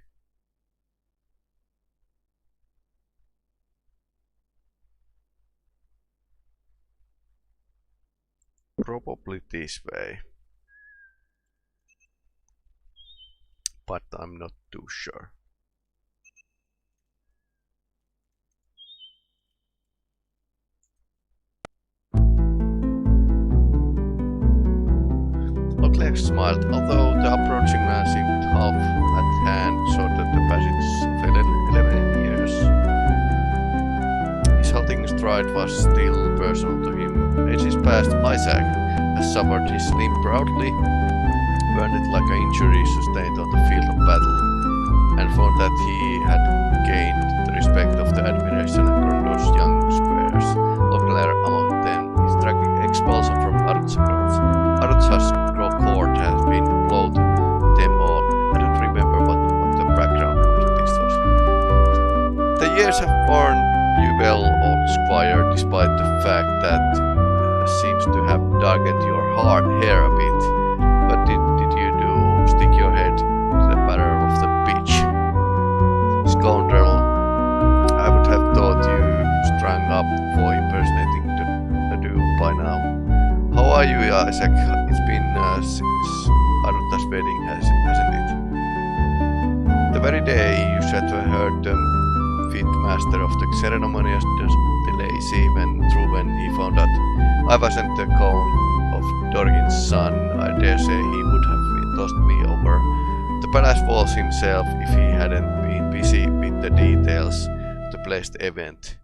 probably this way, but I'm not too sure. Isaac smiled, although the approaching man seemed half at hand, shorter the passage of 11 years. His halting stride was still personal to him. Ages past, Isaac has suffered his limb proudly, burned it like an injury sustained on the field of battle, and found that he had gained the respect of the admiration of Krondor's young squares. Locklear among them, his tragic expulsion from Arutsa's court has been blown to them all. I don't remember what the background of this was. The years have worn you well, old squire, despite the fact that seems to have darkened your hair a bit. What did you do? Stick your head to the barrel of the pitch? Scoundrel, I would have thought you strung up for impersonating the Duke by now. How are you, Isaac? It's been since Aruta's wedding, hasn't it? The very day you said to her the fit master of the ceremony was lazy when he found out I wasn't the Count of Dorgin's son. I dare say he would have tossed me over the palace walls himself if he hadn't been busy with the details of the blessed event.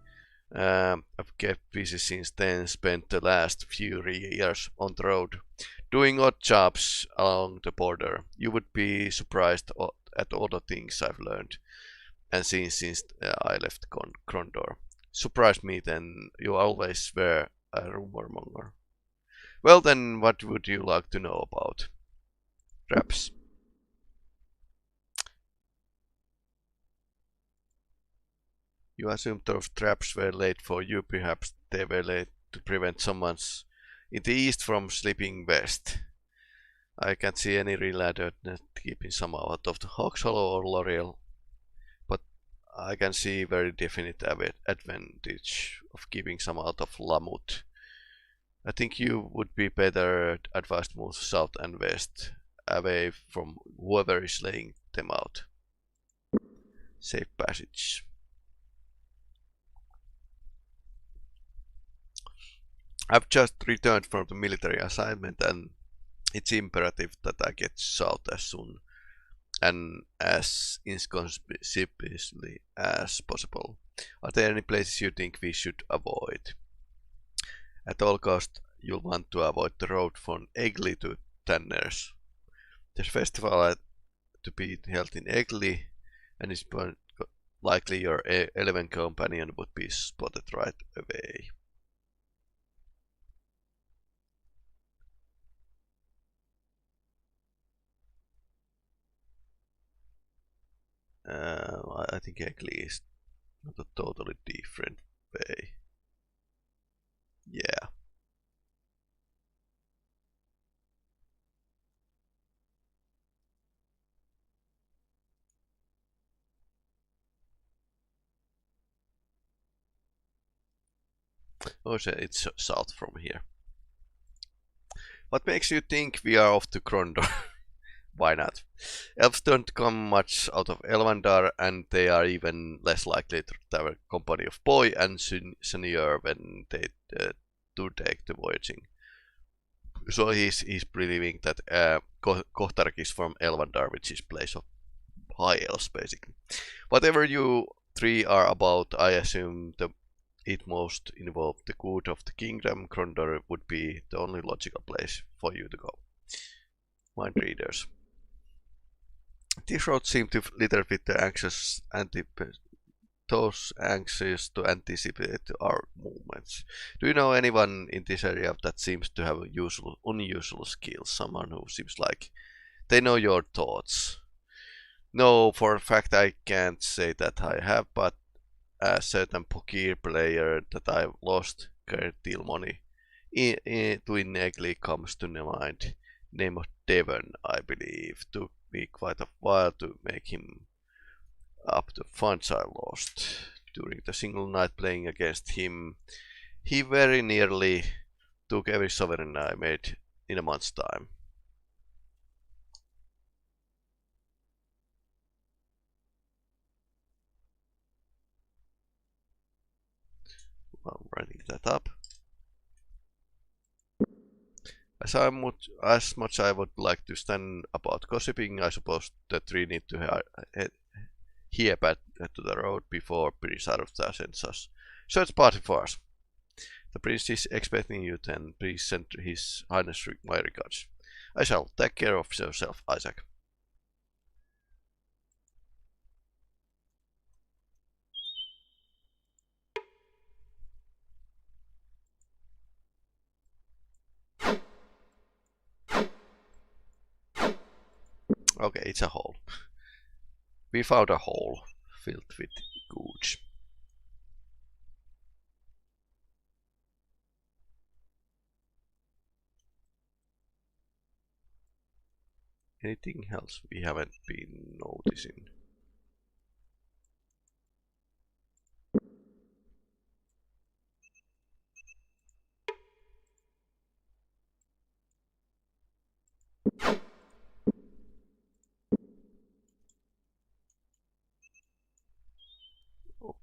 I've kept busy since then, spent the last few years on the road, doing odd jobs along the border. You would be surprised at all the things I've learned and seen since I left Krondor. Surprised me then, you always were a rumor monger. Well then, what would you like to know about? Traps. You assumed those traps were laid for you, perhaps they were laid to prevent someone's in the east from slipping west. I can't see any real advantage keeping someone out of the Hawks Hollow or L'Oreal, but I can see very definite advantage of keeping some out of Lamut. I think you would be better advised to move south and west, away from whoever is laying them out. Safe passage. I've just returned from the military assignment and it's imperative that I get south as soon and as inconspicuously as possible. Are there any places you think we should avoid? At all costs, you'll want to avoid the road from Egli to Tanners. There's a festival to be held in Egli, and it's likely your elven companion would be spotted right away. I think Egli is not a totally different way. Yeah. Oh, so it's south from here. What makes you think we are off to Krondor? Why not? Elves don't come much out of Elvandar, and they are even less likely to have a company of boy and senior when they do take the voyaging. So he's believing that Kohtark is from Elvandar, which is place of high elves, basically. Whatever you three are about, I assume it most involved the good of the kingdom. Krondor would be the only logical place for you to go. Mind readers. This road seemed to little bit anxious to anticipate our movements. Do you know anyone in this area that seems to have unusual skills? Someone who seems like they know your thoughts? No, for a fact I can't say that I have, but a certain poker player that I've lost great deal money to in Egli comes to mind. Name of Devon, I believe. Took me quite a while to make him up the funds I lost. During the single night playing against him, he very nearly took every sovereign I made in a month's time. I'm writing that up. as much I would like to stand about gossiping, I suppose the three need to hear back to the road before Prince Arutha sends us search party for us. The prince is expecting you, then please send his highness my regards. I shall take care of yourself, Isaac. Okay, it's a hole. We found a hole filled with goods. Anything else we haven't been noticing?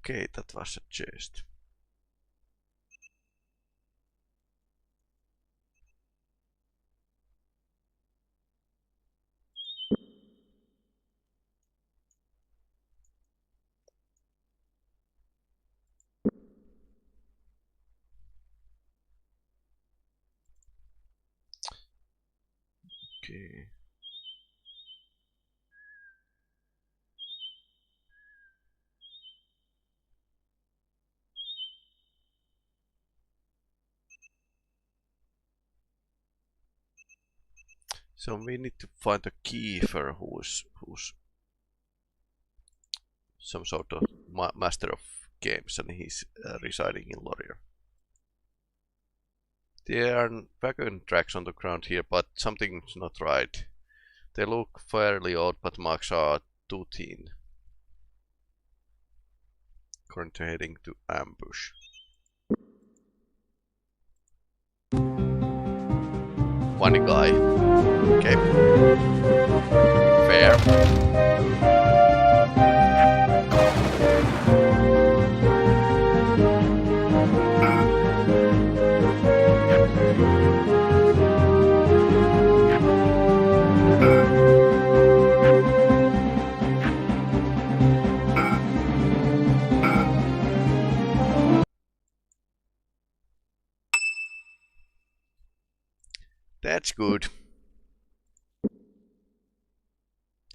Okay, that was a chest. Okay. So we need to find a keeper who's some sort of master of games, and he's residing in Laurier. There are wagon tracks on the ground here, but something's not right. They look fairly odd, but marks are too thin. Currently heading to ambush. One guy. Okay. Fair. That's good.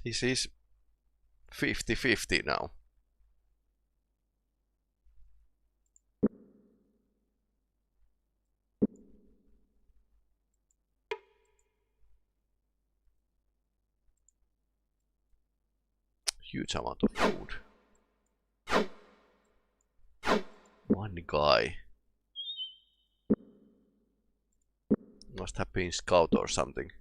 This is 50-50 now. Huge amount of food. One guy. Must have been scout or something.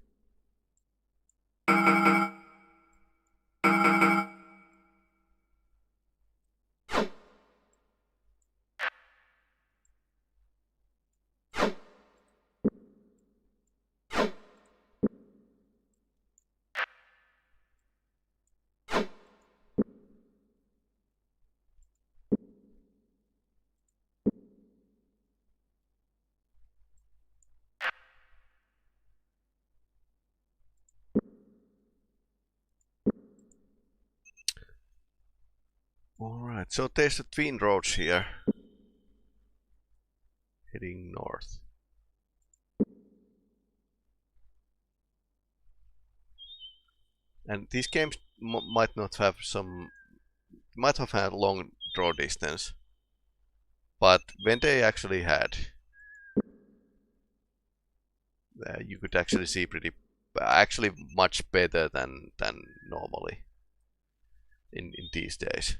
Alright, so there's the twin roads here. Heading north. And these games might not have might have had long draw distance. But when they actually had, you could actually see actually much better than normally in these days.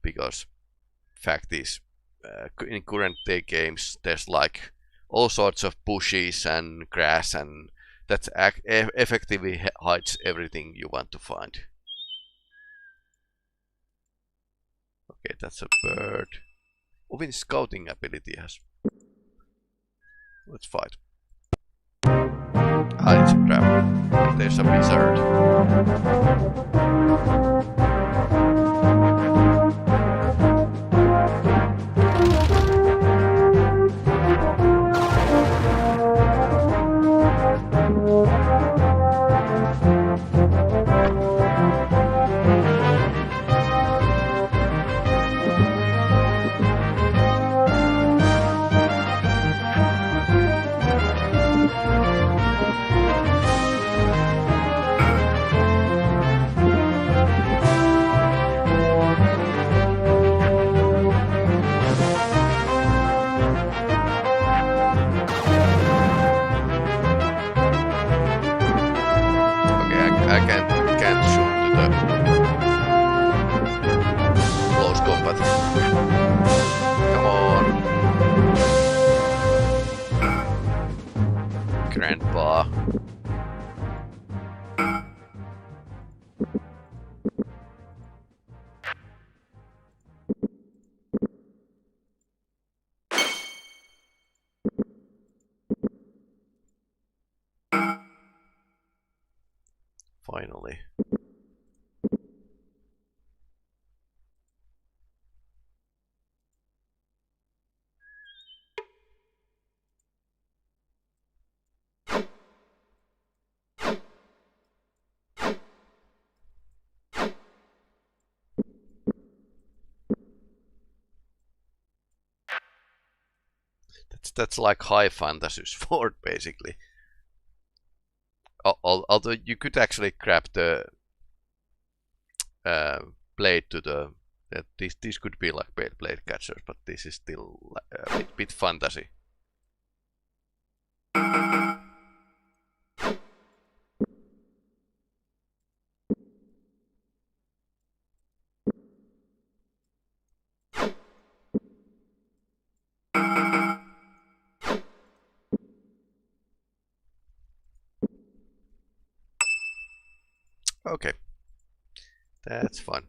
Because fact is, in current day games, there's like all sorts of bushes and grass, and that effectively hides everything you want to find. Okay, that's a bird. Ovin scouting ability has. Let's fight. Ah, it's a trap. There's a wizard. Finally. That's like high fantasy sword, basically. Although you could actually grab the blade to the. This could be like blade catchers, but this is still a bit fantasy. Okay, that's fun.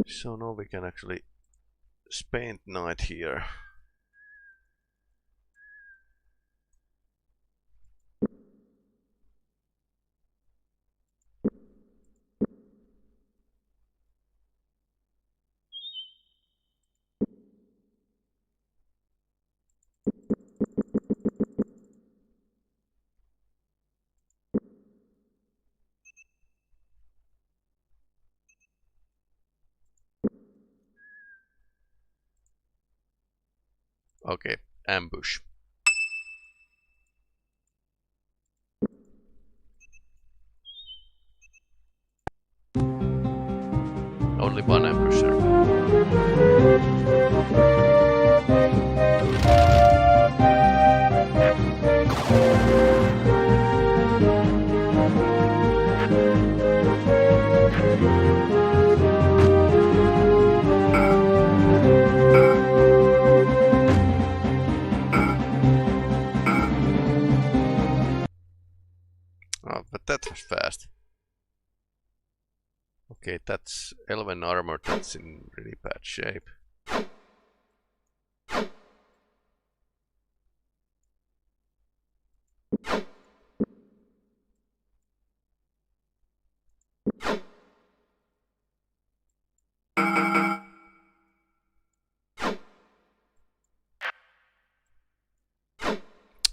So now we can actually spend night here. Okay, ambush. Only one ambusher. Oh, but that was fast. Okay, that's Elven armor, that's in really bad shape.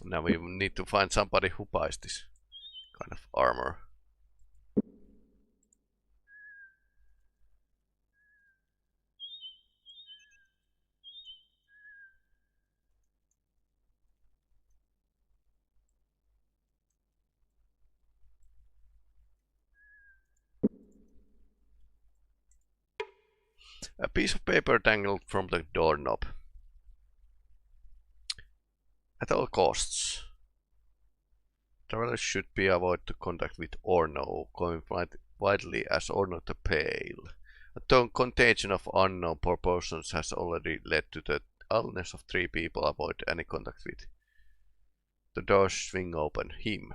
Now we need to find somebody who buys this kind of armor. A piece of paper dangled from the doorknob. At all costs, travelers should be avoid to contact with Orno, going widely as Orno the Pale. A contagion of unknown proportions has already led to the illness of 3 people avoid any contact with. The doors swing open. Him.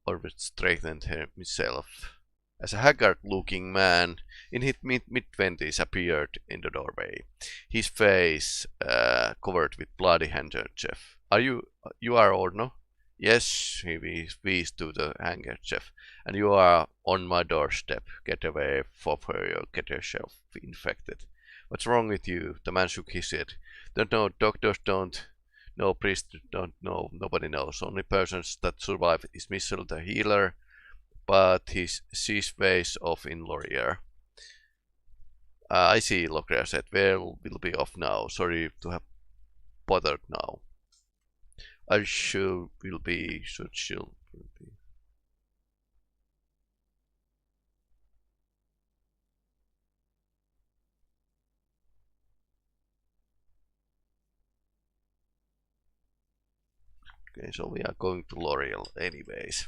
Orville straightened himself. As a haggard-looking man in his mid-twenties appeared in the doorway, his face covered with bloody handkerchief. You are Orno? Yes, he wheezed to the handkerchief. And you are on my doorstep. Get away, before you get yourself infected. What's wrong with you? The man shook his head. Don't know, doctors don't. No, priests don't know, nobody knows. Only persons that survive is Mitchell the healer, but his sees face off in Laurier. I see, Lockyer said. Well, we'll be off now. Sorry to have bothered now. I sure will be, she'll be. Okay, so we are going to L'Oreal anyways.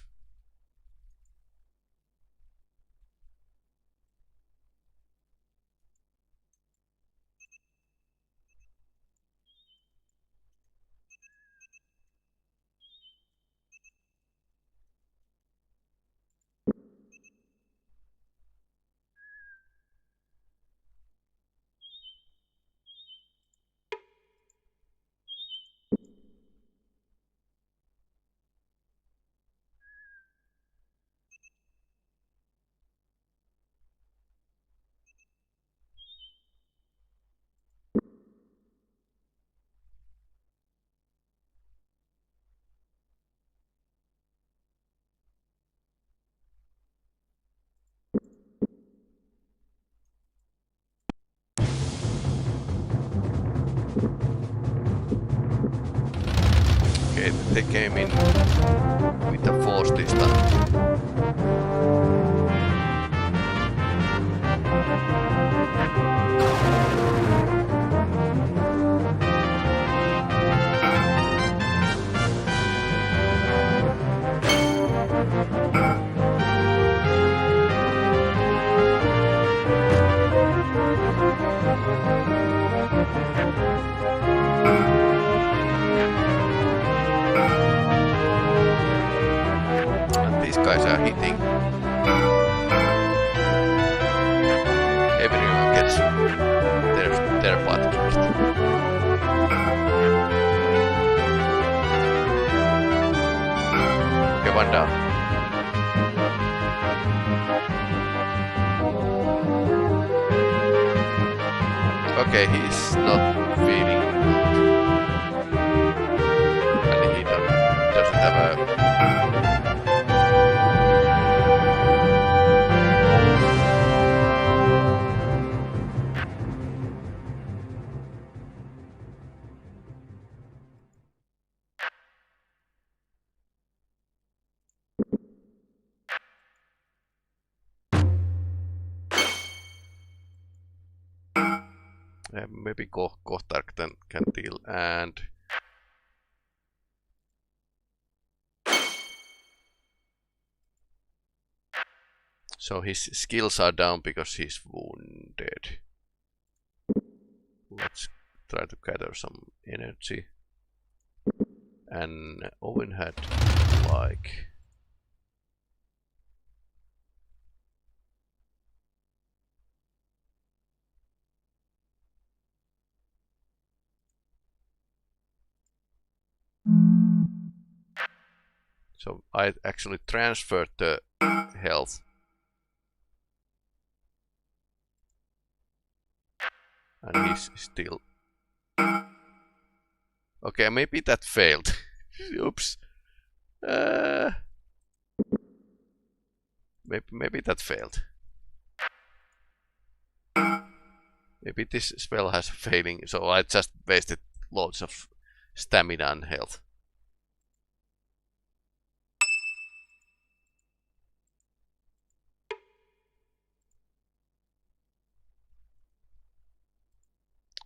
Okay, they came in with the force this time. And these guys are hitting. Everyone gets their butt kicked. Okay, one down. Okay, he's not feeling good. And he doesn't have a... maybe Kohtar can deal, and so his skills are down because he's wounded. Let's try to gather some energy. And Owen had like... So I actually transferred the health. And he's still... Okay, maybe that failed. Oops. Maybe that failed. Maybe this spell has failing, so I just wasted loads of stamina and health.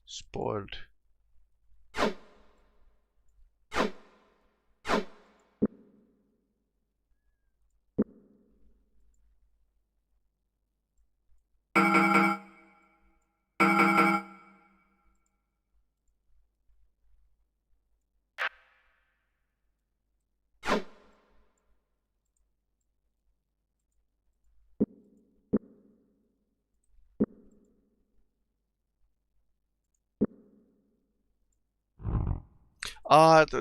Spoiled.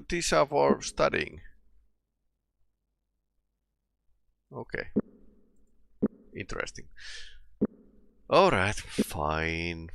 These are for studying. Okay. Interesting. Alright, fine.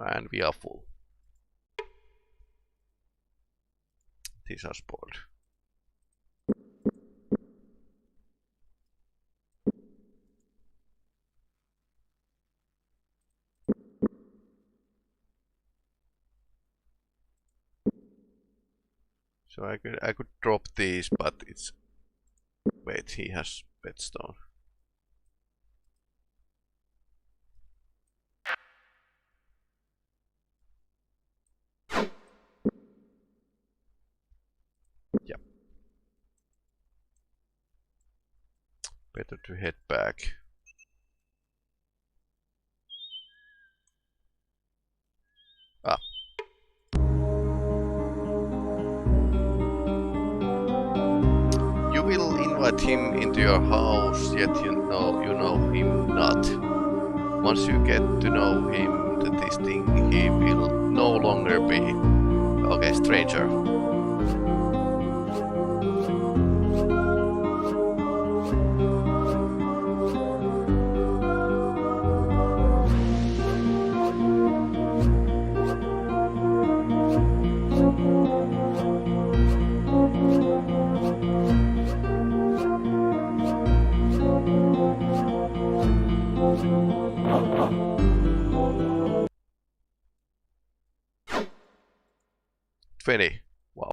And we are full. These are spoiled. So I could drop these, but it's... Wait, he has Bedstone. Yep. Better to head back. Ah. You will invite him into your house, yet you know him not. Once you get to know him to this thing, he will no longer be... Okay, stranger. $20.